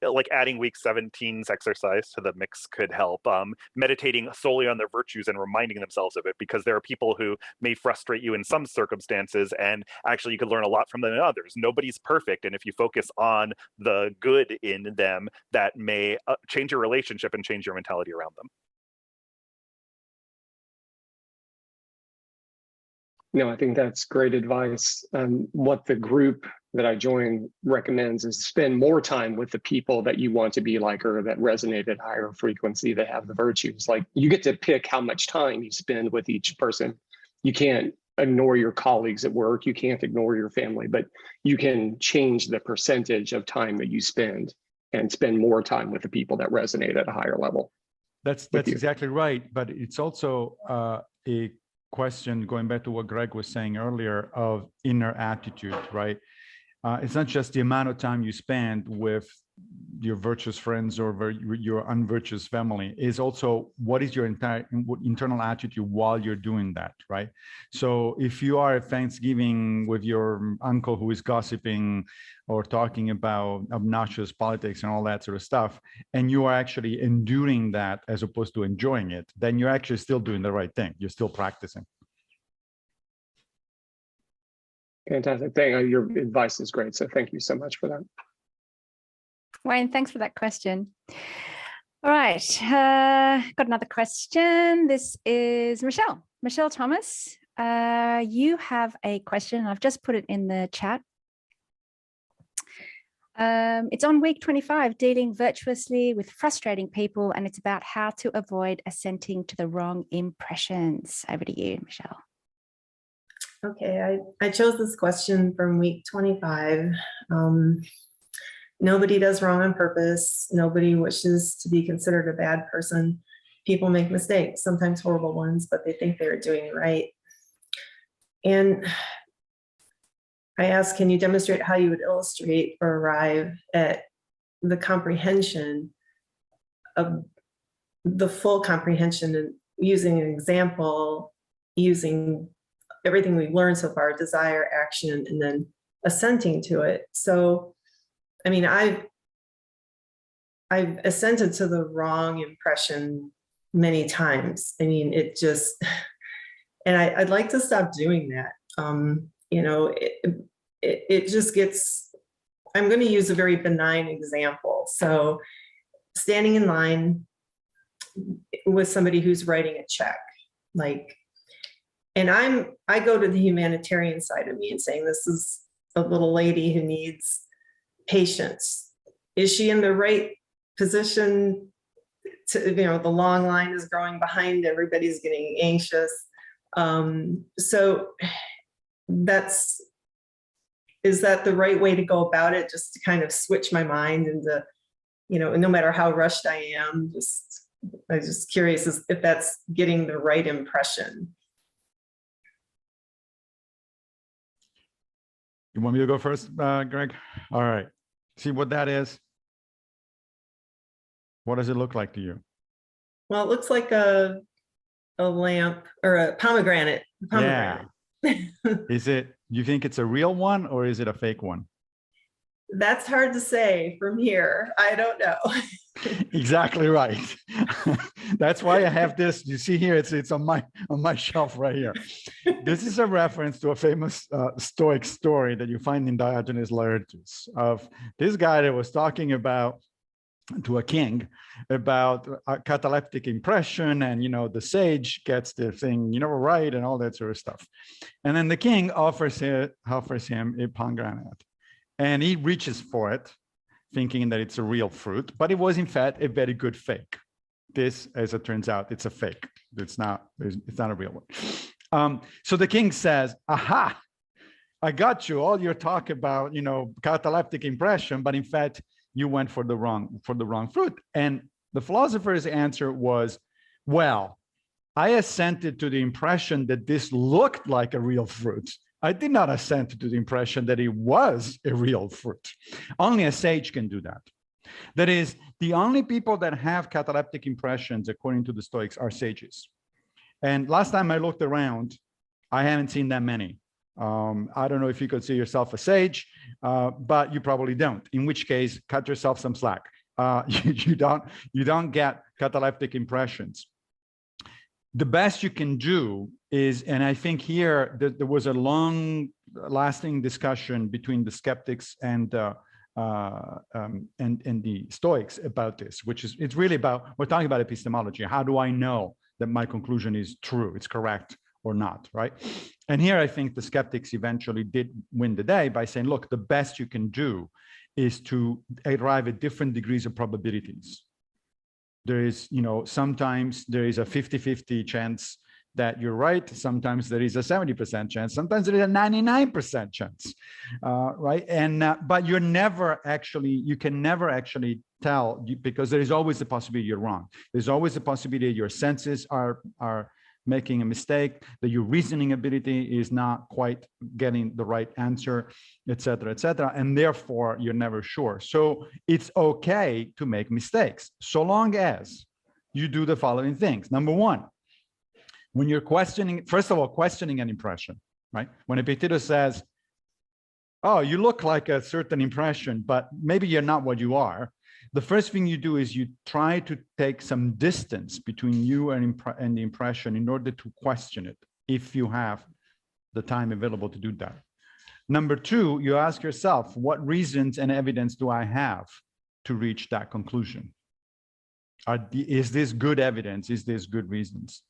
like adding week 17's exercise to the mix could help. Meditating solely on their virtues and reminding themselves of it, because there are people who may frustrate you in some circumstances, and actually you could learn a lot from them in others. Nobody's perfect, and if you focus on the good in them, that may change your relationship and change your mentality around them. No, I think that's great advice. What the group that I joined recommends is spend more time with the people that you want to be like, or that resonate at higher frequency, that have the virtues. Like, you get to pick how much time you spend with each person. You can't ignore your colleagues at work. You can't ignore your family, but you can change the percentage of time that you spend and spend more time with the people that resonate at a higher level. That's exactly right. But it's also a question, going back to what Greg was saying earlier, of inner attitude, right? It's not just the amount of time you spend with your virtuous friends or your unvirtuous family. Is also what is your entire internal attitude while you're doing that, right? So if you are at Thanksgiving with your uncle who is gossiping or talking about obnoxious politics and all that sort of stuff, and you are actually enduring that as opposed to enjoying it, then you're actually still doing the right thing. You're still practicing. Fantastic. Your advice is great. So thank you so much for that. Wayne, thanks for that question. All right, got another question. This is Michelle. Michelle Thomas, you have a question. I've just put it in the chat. It's on week 25, dealing virtuously with frustrating people, and it's about how to avoid assenting to the wrong impressions. Over to you, Michelle. Okay, I chose this question from week 25. Nobody does wrong on purpose. Nobody wishes to be considered a bad person. People make mistakes, sometimes horrible ones, but they think they're doing right. And I asked, can you demonstrate how you would illustrate or arrive at the comprehension of the full comprehension, and using an example, using everything we've learned so far, desire, action, and then assenting to it. So, I mean, I've assented to the wrong impression many times. I mean, it just, and I'd like to stop doing that. You know, it just gets, I'm going to use a very benign example. So standing in line with somebody who's writing a check, like, and I go to the humanitarian side of me and saying, this is a little lady who needs patience. Is she in the right position to, you know, the long line is growing behind, everybody's getting anxious. So is that the right way to go about it? Just to kind of switch my mind into, you know, no matter how rushed I am, I'm just curious if that's getting the right impression. You want me to go first, Greg? All right. See what that is? What does it look like to you? Well, it looks like a lamp or a pomegranate. Yeah. Is it, you think it's a real one or is it a fake one? That's hard to say from here. I don't know. Exactly right. That's why I have this. You see here, it's on my shelf right here. This is a reference to a famous Stoic story that you find in Diogenes Laertius, of this guy that was talking about to a king about a cataleptic impression, and, you know, the sage gets the thing, you know, right, and all that sort of stuff. And then the king offers him a pomegranate, and he reaches for it, thinking that it's a real fruit, but it was in fact a very good fake. This, as it turns out, it's a fake. It's not a real one. So the king says, aha, I got you, all your talk about, you know, cataleptic impression, but in fact, you went for the wrong fruit. And the philosopher's answer was, Well, I assented to the impression that this looked like a real fruit. I did not assent to the impression that it was a real fruit. Only a sage can do that. That is, the only people that have cataleptic impressions, according to the Stoics, are sages. And last time I looked around, I haven't seen that many. I don't know if you could see yourself a sage, but you probably don't, in which case, cut yourself some slack. You don't get cataleptic impressions. The best you can do is, and I think here there was a long lasting discussion between the skeptics and the Stoics about this, which is, it's really about, we're talking about epistemology. How do I know that my conclusion is true, it's correct or not, right? And here I think the skeptics eventually did win the day by saying, look, the best you can do is to arrive at different degrees of probabilities. There is, sometimes there is a 50-50 chance that you're right. Sometimes there is a 70% chance. Sometimes there is a 99% chance, right? And but you can never actually tell, because there is always the possibility you're wrong. There's always the possibility your senses are making a mistake, that your reasoning ability is not quite getting the right answer, et cetera, and therefore you're never sure. So it's okay to make mistakes, so long as you do the following things. Number one, when you're questioning, first of all, questioning an impression, right? When Epictetus says, oh, you look like a certain impression, but maybe you're not what you are, the first thing you do is you try to take some distance between you and the impression in order to question it, if you have the time available to do that. Number two, you ask yourself, what reasons and evidence do I have to reach that conclusion? Is this good evidence? Is this good reasons?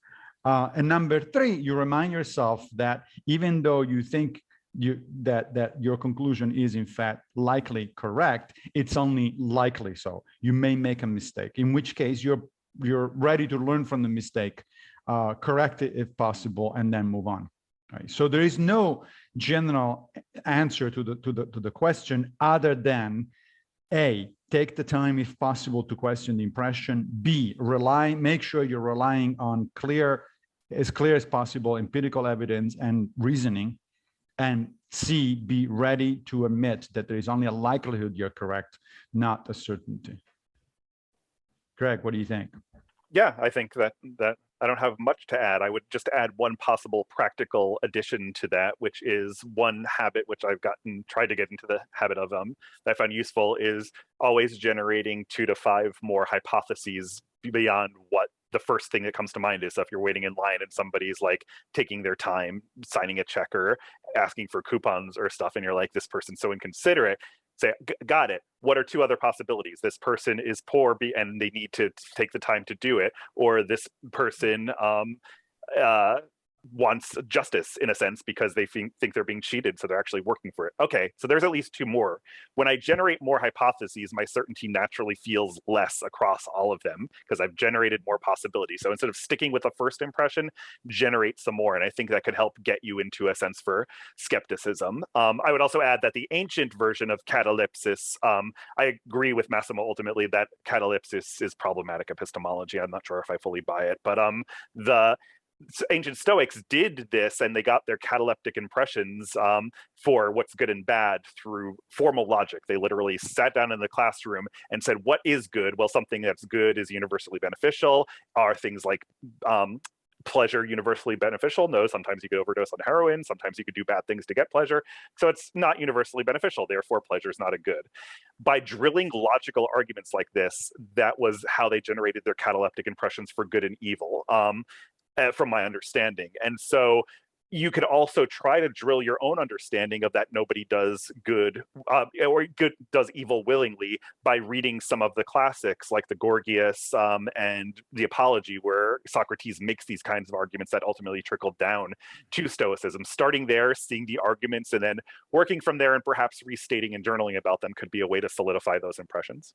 And number three, you remind yourself that even though you think that your conclusion is in fact likely correct, it's only likely so. You may make a mistake, in which case you're ready to learn from the mistake, correct it if possible, and then move on. Right? So there is no general answer to the question other than A, take the time if possible to question the impression. B, make sure you're relying on as clear as possible empirical evidence and reasoning. And C, be ready to admit that there is only a likelihood you're correct, not a certainty. Greg, what do you think? Yeah, I think that I don't have much to add. I would just add one possible practical addition to that, which is one habit which I've tried to get into the habit of that I find useful, is always generating 2 to 5 more hypotheses beyond what the first thing that comes to mind is. So if you're waiting in line and somebody's like taking their time signing a check or asking for coupons or stuff, and you're like, this person's so inconsiderate, say, got it. What are 2 other possibilities? This person is poor and they need to take the time to do it, or this person wants justice in a sense because they think they're being cheated, so they're actually working for it. Okay, so there's at least 2 more. When I generate more hypotheses, my certainty naturally feels less across all of them because I've generated more possibilities. So instead of sticking with the first impression, generate some more, and I think that could help get you into a sense for skepticism. I would also add that the ancient version of catalepsis, I agree with Massimo ultimately that catalepsis is problematic epistemology. I'm not sure if I fully buy it, but the ancient Stoics did this, and they got their cataleptic impressions for what's good and bad through formal logic. They literally sat down in the classroom and said, what is good? Well, something that's good is universally beneficial. Are things like pleasure universally beneficial? No, sometimes you could overdose on heroin, sometimes you could do bad things to get pleasure. So it's not universally beneficial, therefore pleasure is not a good. By drilling logical arguments like this, that was how they generated their cataleptic impressions for good and evil. From my understanding. And so you could also try to drill your own understanding of that nobody does good or good does evil willingly by reading some of the classics like the Gorgias and the Apology, where Socrates makes these kinds of arguments that ultimately trickle down to Stoicism. Starting there, seeing the arguments, and then working from there and perhaps restating and journaling about them could be a way to solidify those impressions.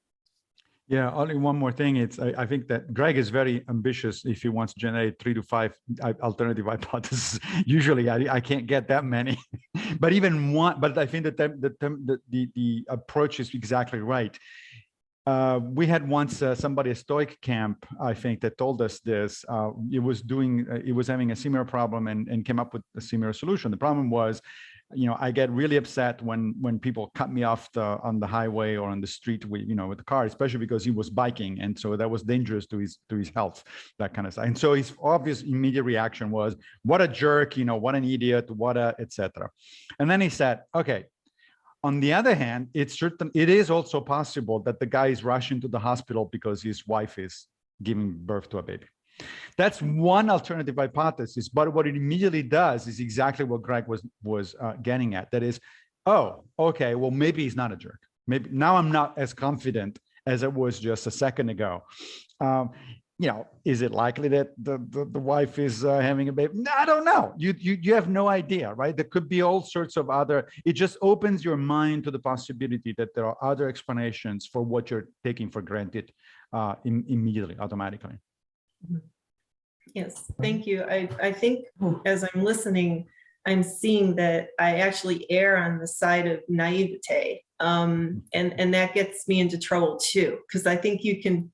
Yeah, only one more thing. I think that Greg is very ambitious if he wants to generate 3 to 5 alternative hypotheses. Usually I can't get that many, but even one, but I think that the approach is exactly right. we had once somebody at Stoic camp, I think, that told us this. It was having a similar problem and came up with a similar solution. The problem was, I get really upset when people cut me off on the highway or on the street with the car, especially because he was biking, and so that was dangerous to his health, that kind of stuff. And so his obvious immediate reaction was, "What a jerk! What an idiot! What a etc." And then he said, "Okay. On the other hand, it is also possible that the guy is rushing to the hospital because his wife is giving birth to a baby." That's one alternative hypothesis, but what it immediately does is exactly what Greg was getting at. That is, oh, okay, well, maybe he's not a jerk. Maybe now I'm not as confident as I was just a second ago. Is it likely that the wife is having a baby? I don't know. You have no idea, right? There could be all sorts of other. It just opens your mind to the possibility that there are other explanations for what you're taking for granted immediately, automatically. Yes, thank you. I think as I'm listening, I'm seeing that I actually err on the side of naivete, and that gets me into trouble too, because I think you can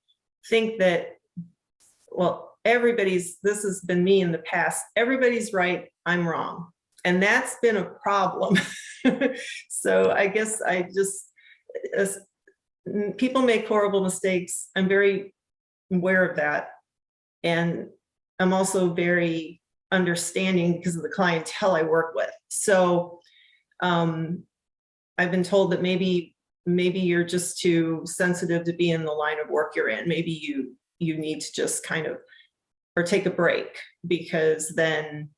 think that, well, this has been me in the past. Everybody's right, I'm wrong. And that's been a problem. So I guess people make horrible mistakes. I'm very aware of that. And I'm also very understanding because of the clientele I work with. So I've been told that maybe you're just too sensitive to be in the line of work you're in. Maybe you need to just kind of, or take a break, because then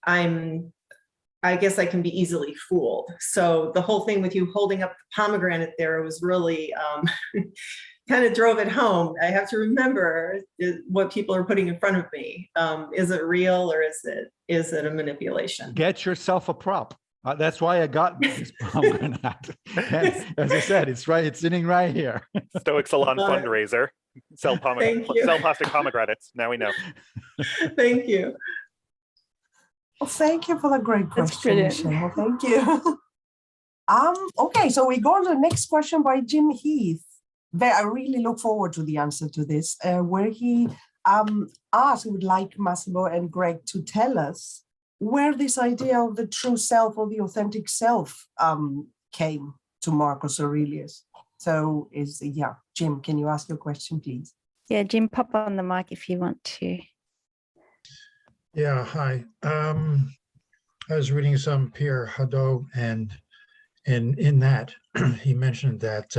I guess I can be easily fooled. So the whole thing with you holding up the pomegranate there was really kind of drove it home. I have to remember what people are putting in front of me. Is it real, or is it a manipulation? Get yourself a prop. That's why I got this pomegranate. As I said, it's sitting right here. Stoic Salon fundraiser. Sell plastic pomegranates. Now we know. Thank you. Well, thank you for the great question, Michelle. Thank you. Okay, so we go on to the next question by Jim Heath. I really look forward to the answer to this, where he would like Massimo and Greg to tell us where this idea of the true self or the authentic self came to Marcus Aurelius. So Jim, can you ask your question, please? Yeah, Jim, pop on the mic if you want to. Yeah, hi. I was reading some Pierre Hadot, and in that he mentioned that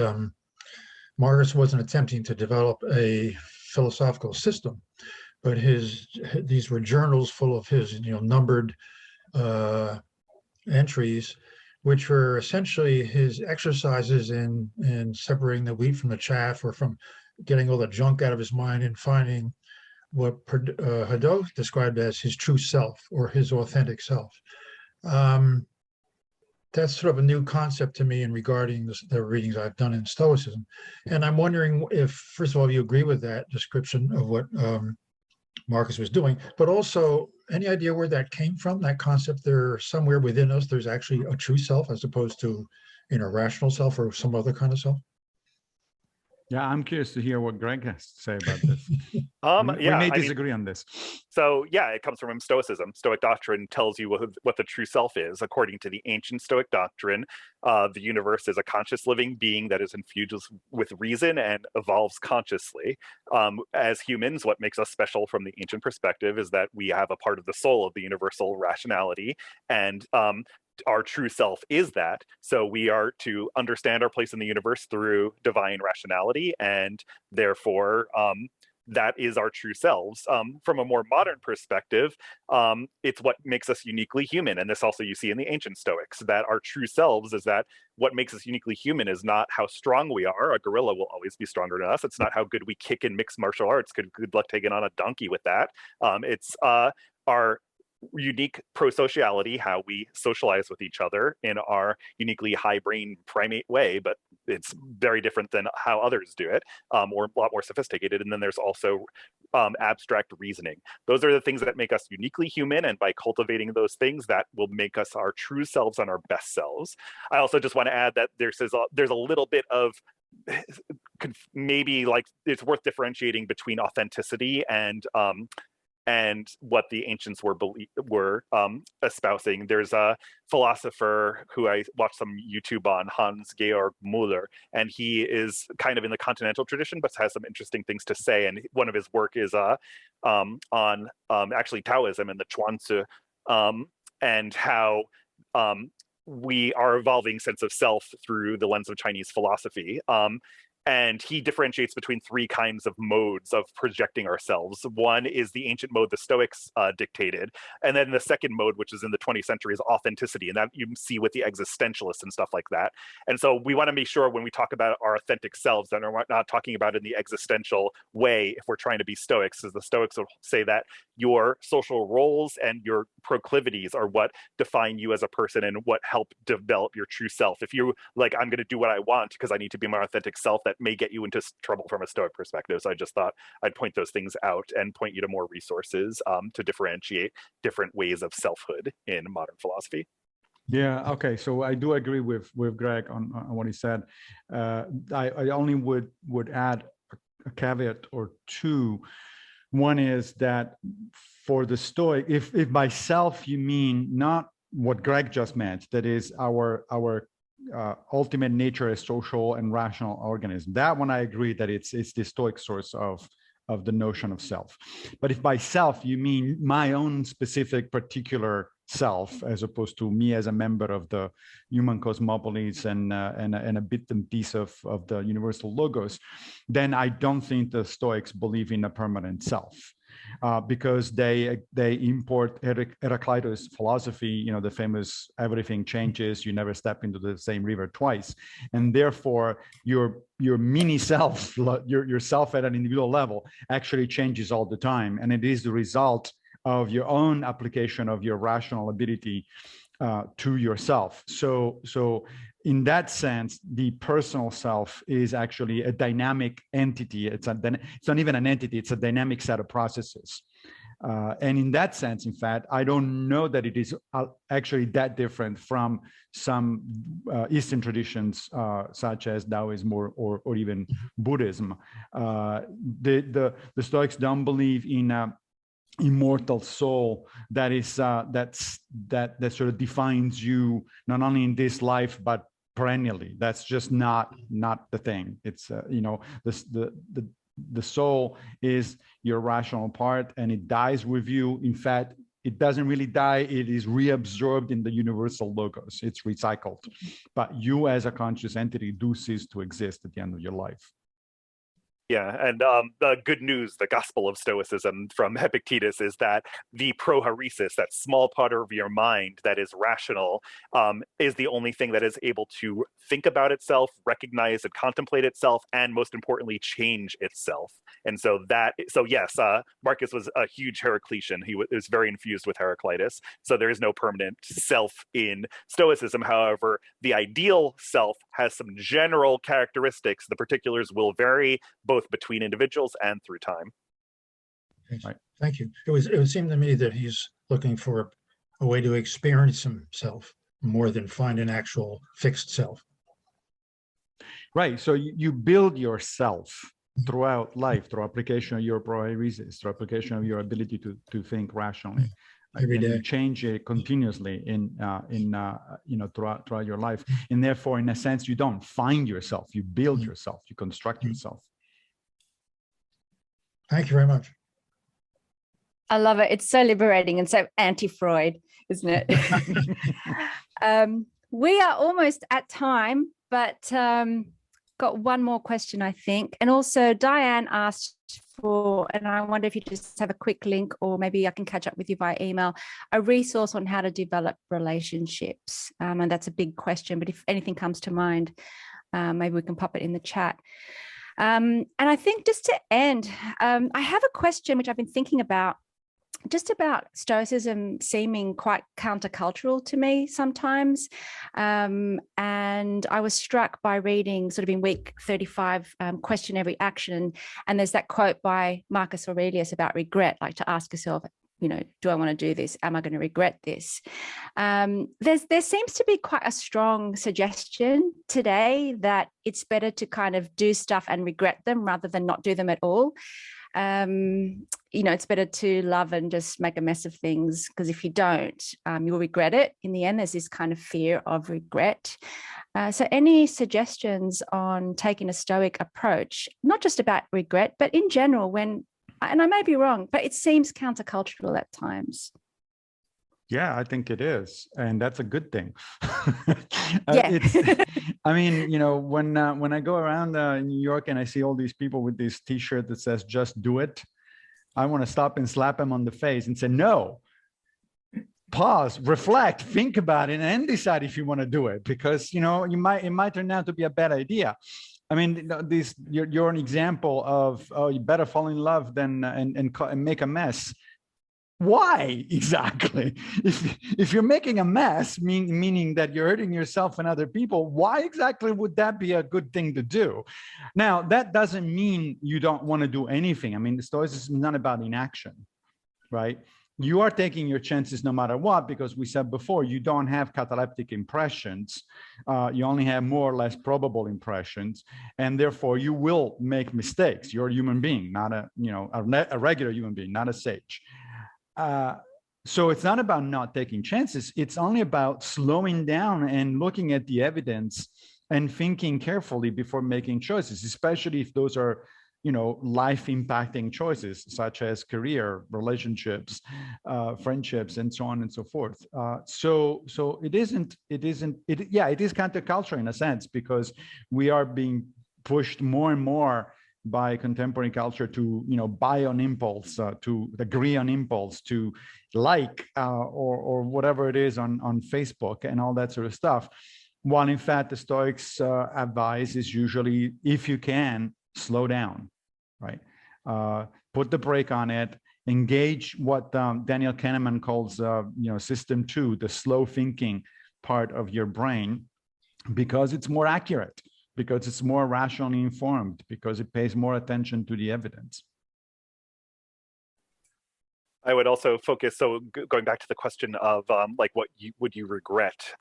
Marcus wasn't attempting to develop a philosophical system, but these were journals full of his numbered entries, which were essentially his exercises in separating the wheat from the chaff, or from getting all the junk out of his mind and finding what Hadot described as his true self, or his authentic self. That's sort of a new concept to me in regarding the readings I've done in Stoicism. And I'm wondering if, first of all, you agree with that description of what Marcus was doing, but also any idea where that came from, that concept there somewhere within us, there's actually a true self as opposed to a rational self or some other kind of self? Yeah, I'm curious to hear what Greg has to say about this. We may disagree on this. So yeah, it comes from Stoicism. Stoic doctrine tells you what the true self is. According to the ancient Stoic doctrine, the universe is a conscious living being that is infused with reason and evolves consciously. As humans, what makes us special from the ancient perspective is that we have a part of the soul of the universal rationality, and our true self is that. So we are to understand our place in the universe through divine rationality, and therefore that is our true selves. From a more modern perspective, it's what makes us uniquely human. And this also you see in the ancient Stoics, that our true selves is that what makes us uniquely human is not how strong we are. A gorilla will always be stronger than us. It's not how good we kick in mixed martial arts. Good luck taking on a donkey with that. It's our unique prosociality, how we socialize with each other in our uniquely high brain primate way, but it's very different than how others do it, or a lot more sophisticated. And then there's also abstract reasoning. Those are the things that make us uniquely human, and by cultivating those things, that will make us our true selves and our best selves. I also just want to add that there's a little bit of maybe like it's worth differentiating between authenticity and what the ancients were espousing. There's a philosopher who I watched some YouTube on, Hans-Georg Muller, and he is kind of in the continental tradition, but has some interesting things to say. And one of his work is on actually Taoism and the Chuanzi, and how we are evolving sense of self through the lens of Chinese philosophy. And he differentiates between three kinds of modes of projecting ourselves. One is the ancient mode the Stoics dictated. And then the second mode, which is in the 20th century, is authenticity. And that you see with the existentialists and stuff like that. And so we want to make sure when we talk about our authentic selves that we're not talking about it in the existential way if we're trying to be Stoics, because the Stoics will say that your social roles and your proclivities are what define you as a person and what help develop your true self. If you're like, I'm going to do what I want because I need to be my authentic self, that may get you into trouble from a Stoic perspective. So I just thought I'd point those things out and point you to more resources to differentiate different ways of selfhood in modern philosophy. Yeah, okay. So I do agree with Greg on what he said. I only would add a caveat or two. One is that for the Stoic, if by self you mean not what Greg just meant, that is our ultimate nature as social and rational organism. That one I agree that it's the Stoic source of the notion of self. But if by self you mean my own specific particular self, as opposed to me as a member of the human cosmopolis and a bit and piece of the universal logos, then I don't think the Stoics believe in a permanent self. Because they import Heraclitus philosophy, the famous everything changes, you never step into the same river twice, and therefore your mini self, your self at an individual level, actually changes all the time, and it is the result of your own application of your rational ability to yourself. So in that sense, the personal self is actually a dynamic entity. It's not even an entity, it's a dynamic set of processes. And in that sense, in fact, I don't know that it is actually that different from some Eastern traditions, such as Taoism or even Buddhism. The Stoics don't believe in immortal soul that is that sort of defines you not only in this life but perennially. That's just not the thing. It's the soul is your rational part, and it dies with you. In fact, it doesn't really die, it is reabsorbed in the universal logos. It's recycled, but you as a conscious entity do cease to exist at the end of your life. Yeah, and the good news, the gospel of Stoicism from Epictetus, is that the prohairesis, that small part of your mind that is rational, is the only thing that is able to think about itself, recognize and contemplate itself, and most importantly, change itself. And so yes, Marcus was a huge Heraclitean. He was very infused with Heraclitus. So there is no permanent self in Stoicism. However, the ideal self has some general characteristics. The particulars will vary both between individuals and through time. Right. Thank you. It would seem to me that he's looking for a way to experience himself more than find an actual fixed self. Right. So you build yourself throughout life through application of your prohairesis, through application of your ability to think rationally. Every day. You change it continuously throughout your life, and therefore, in a sense, you don't find yourself. You build yourself. You construct yourself. Thank you very much. I love it. It's so liberating and so anti-Freud, isn't it? We are almost at time, but got one more question, I think. And also Diane asked for, and I wonder if you just have a quick link, or maybe I can catch up with you via email, a resource on how to develop relationships. And that's a big question, but if anything comes to mind, maybe we can pop it in the chat. And I think just to end, I have a question which I've been thinking about, just about Stoicism seeming quite countercultural to me sometimes. And I was struck by reading sort of in week 35, Question Every Action. And there's that quote by Marcus Aurelius about regret, like to ask yourself, do I want to do this? Am I going to regret this? There seems to be quite a strong suggestion today that it's better to kind of do stuff and regret them rather than not do them at all. It's better to love and just make a mess of things, because if you don't, you'll regret it. In the end, there's this kind of fear of regret. So any suggestions on taking a Stoic approach, not just about regret, but in general, and I may be wrong, but it seems countercultural at times. Yeah, I think it is, and that's a good thing. Yeah. I mean, when I go around New York and I see all these people with this T-shirt that says "Just do it," I want to stop and slap them on the face and say, "No, pause, reflect, think about it, and decide if you want to do it, because it might turn out to be a bad idea." I mean, you're an example of, you better fall in love than and make a mess. Why exactly? If you're making a mess, meaning that you're hurting yourself and other people, why exactly would that be a good thing to do? Now, that doesn't mean you don't want to do anything. I mean, the Stoicism is not about inaction, right? You are taking your chances no matter what, because we said before, you don't have cataleptic impressions. You only have more or less probable impressions, and therefore you will make mistakes. You're a human being, not a regular human being, not a sage. So it's not about not taking chances. It's only about slowing down and looking at the evidence and thinking carefully before making choices, especially if those are life impacting choices, such as career, relationships, friendships, and so on and so forth. So it is countercultural in a sense, because we are being pushed more and more by contemporary culture to buy on impulse, to agree on impulse, to or whatever it is on Facebook and all that sort of stuff. While in fact the Stoics advice is usually, if you can, slow down, right? Put the brake on it, engage what Daniel Kahneman calls system 2, the slow thinking part of your brain, because it's more accurate, because it's more rationally informed, because it pays more attention to the evidence. I would also focus, so going back to the question of would you regret?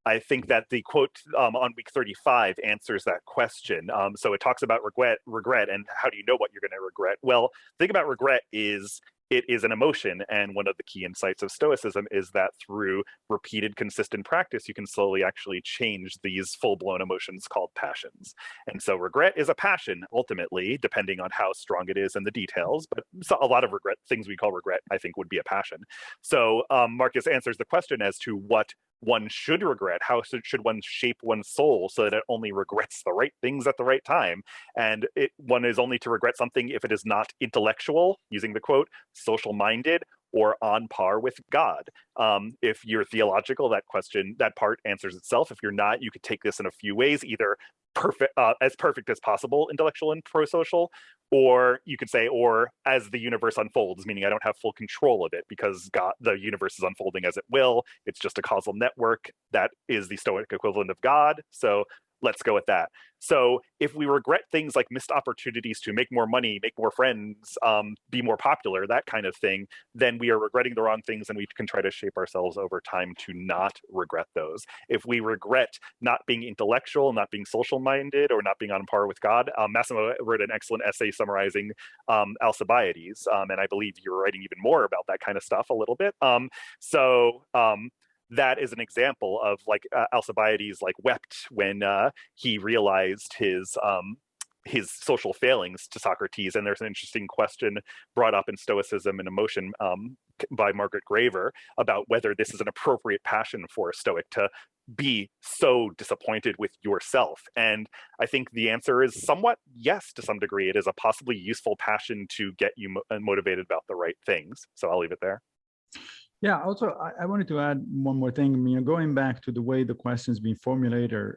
I think that the quote on week 35 answers that question. So it talks about regret, and how do you know what you're going to regret? Well, the thing about regret is it is an emotion, and one of the key insights of Stoicism is that through repeated, consistent practice, you can slowly actually change these full-blown emotions called passions. And so regret is a passion, ultimately, depending on how strong it is and the details, but a lot of things we call regret, I think, would be a passion. So Marcus answers the question as to what one should regret. How should one shape one's soul so that it only regrets the right things at the right time? And one is only to regret something if it is not intellectual, using the quote, social-minded, or on par with God. If you're theological, that part answers itself. If you're not, you could take this in a few ways, either as perfect as possible, intellectual and pro-social, or you could say, or as the universe unfolds, meaning I don't have full control of it because the universe is unfolding as it will. It's just a causal network. That is the Stoic equivalent of God. So let's go with that. So if we regret things like missed opportunities to make more money, make more friends, be more popular, that kind of thing, then we are regretting the wrong things, and we can try to shape ourselves over time to not regret those. If we regret not being intellectual, not being social-minded, or not being on par with God, Massimo wrote an excellent essay summarizing Alcibiades, and I believe you're writing even more about that kind of stuff a little bit. That is an example of Alcibiades wept when he realized his social failings to Socrates. And there's an interesting question brought up in Stoicism and Emotion by Margaret Graver about whether this is an appropriate passion for a Stoic to be so disappointed with yourself. And I think the answer is somewhat yes, to some degree. It is a possibly useful passion to get you motivated about the right things. So I'll leave it there. Yeah, also, I wanted to add one more thing. Going back to the way the question's been formulated,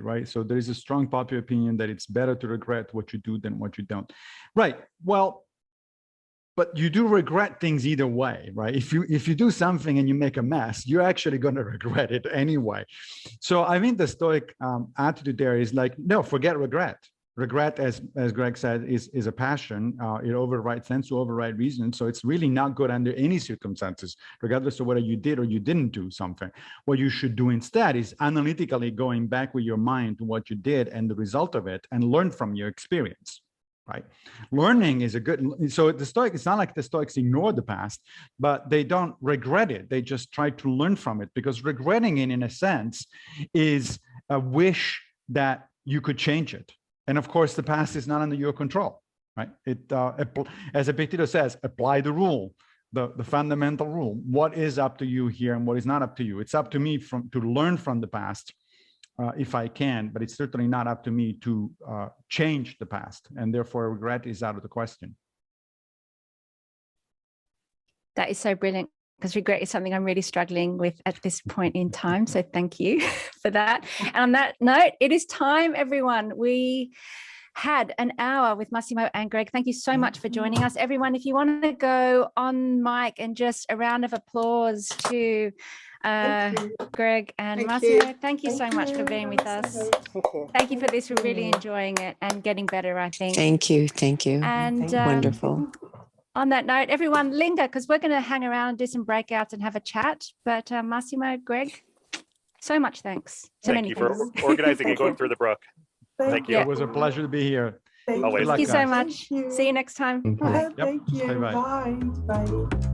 right? So there is a strong popular opinion that it's better to regret what you do than what you don't. Right. Well, but you do regret things either way, right? If you do something and you make a mess, you're actually going to regret it anyway. So I think the Stoic attitude there is no, forget regret. regret, as Greg said, is a passion. It tends to override reason. So it's really not good under any circumstances, regardless of whether you did or you didn't do something. What you should do instead is analytically going back with your mind to what you did and the result of it, and learn from your experience. Right? Learning is a good, so the Stoics, it's not like the Stoics ignore the past, but they don't regret it. They just try to learn from it, because regretting it, in a sense, is a wish that you could change it. And of course, the past is not under your control, right? As Epictetus says, apply the rule, the fundamental rule. What is up to you here and what is not up to you? It's up to me to learn from the past, if I can, but it's certainly not up to me to change the past, and therefore regret is out of the question. That is so brilliant, because regret is something I'm really struggling with at this point in time. So thank you for that. And on that note, it is time, everyone. We had an hour with Massimo and Greg. Thank you so much for joining us. Everyone, if you want to go on mic and just a round of applause to Greg and Massimo, thank you so much for being with us. Thank you for this. We're really enjoying it and getting better, I think. Thank you. Thank you. And wonderful. On that note, everyone, linger, because we're going to hang around and do some breakouts and have a chat. But Massimo, Greg, so much thanks. Thank you for organizing and going through the book. Thank you. It was a pleasure to be here. Always. Thank you so much. See you next time. Yep. Thank you. Bye-bye. Bye. Bye.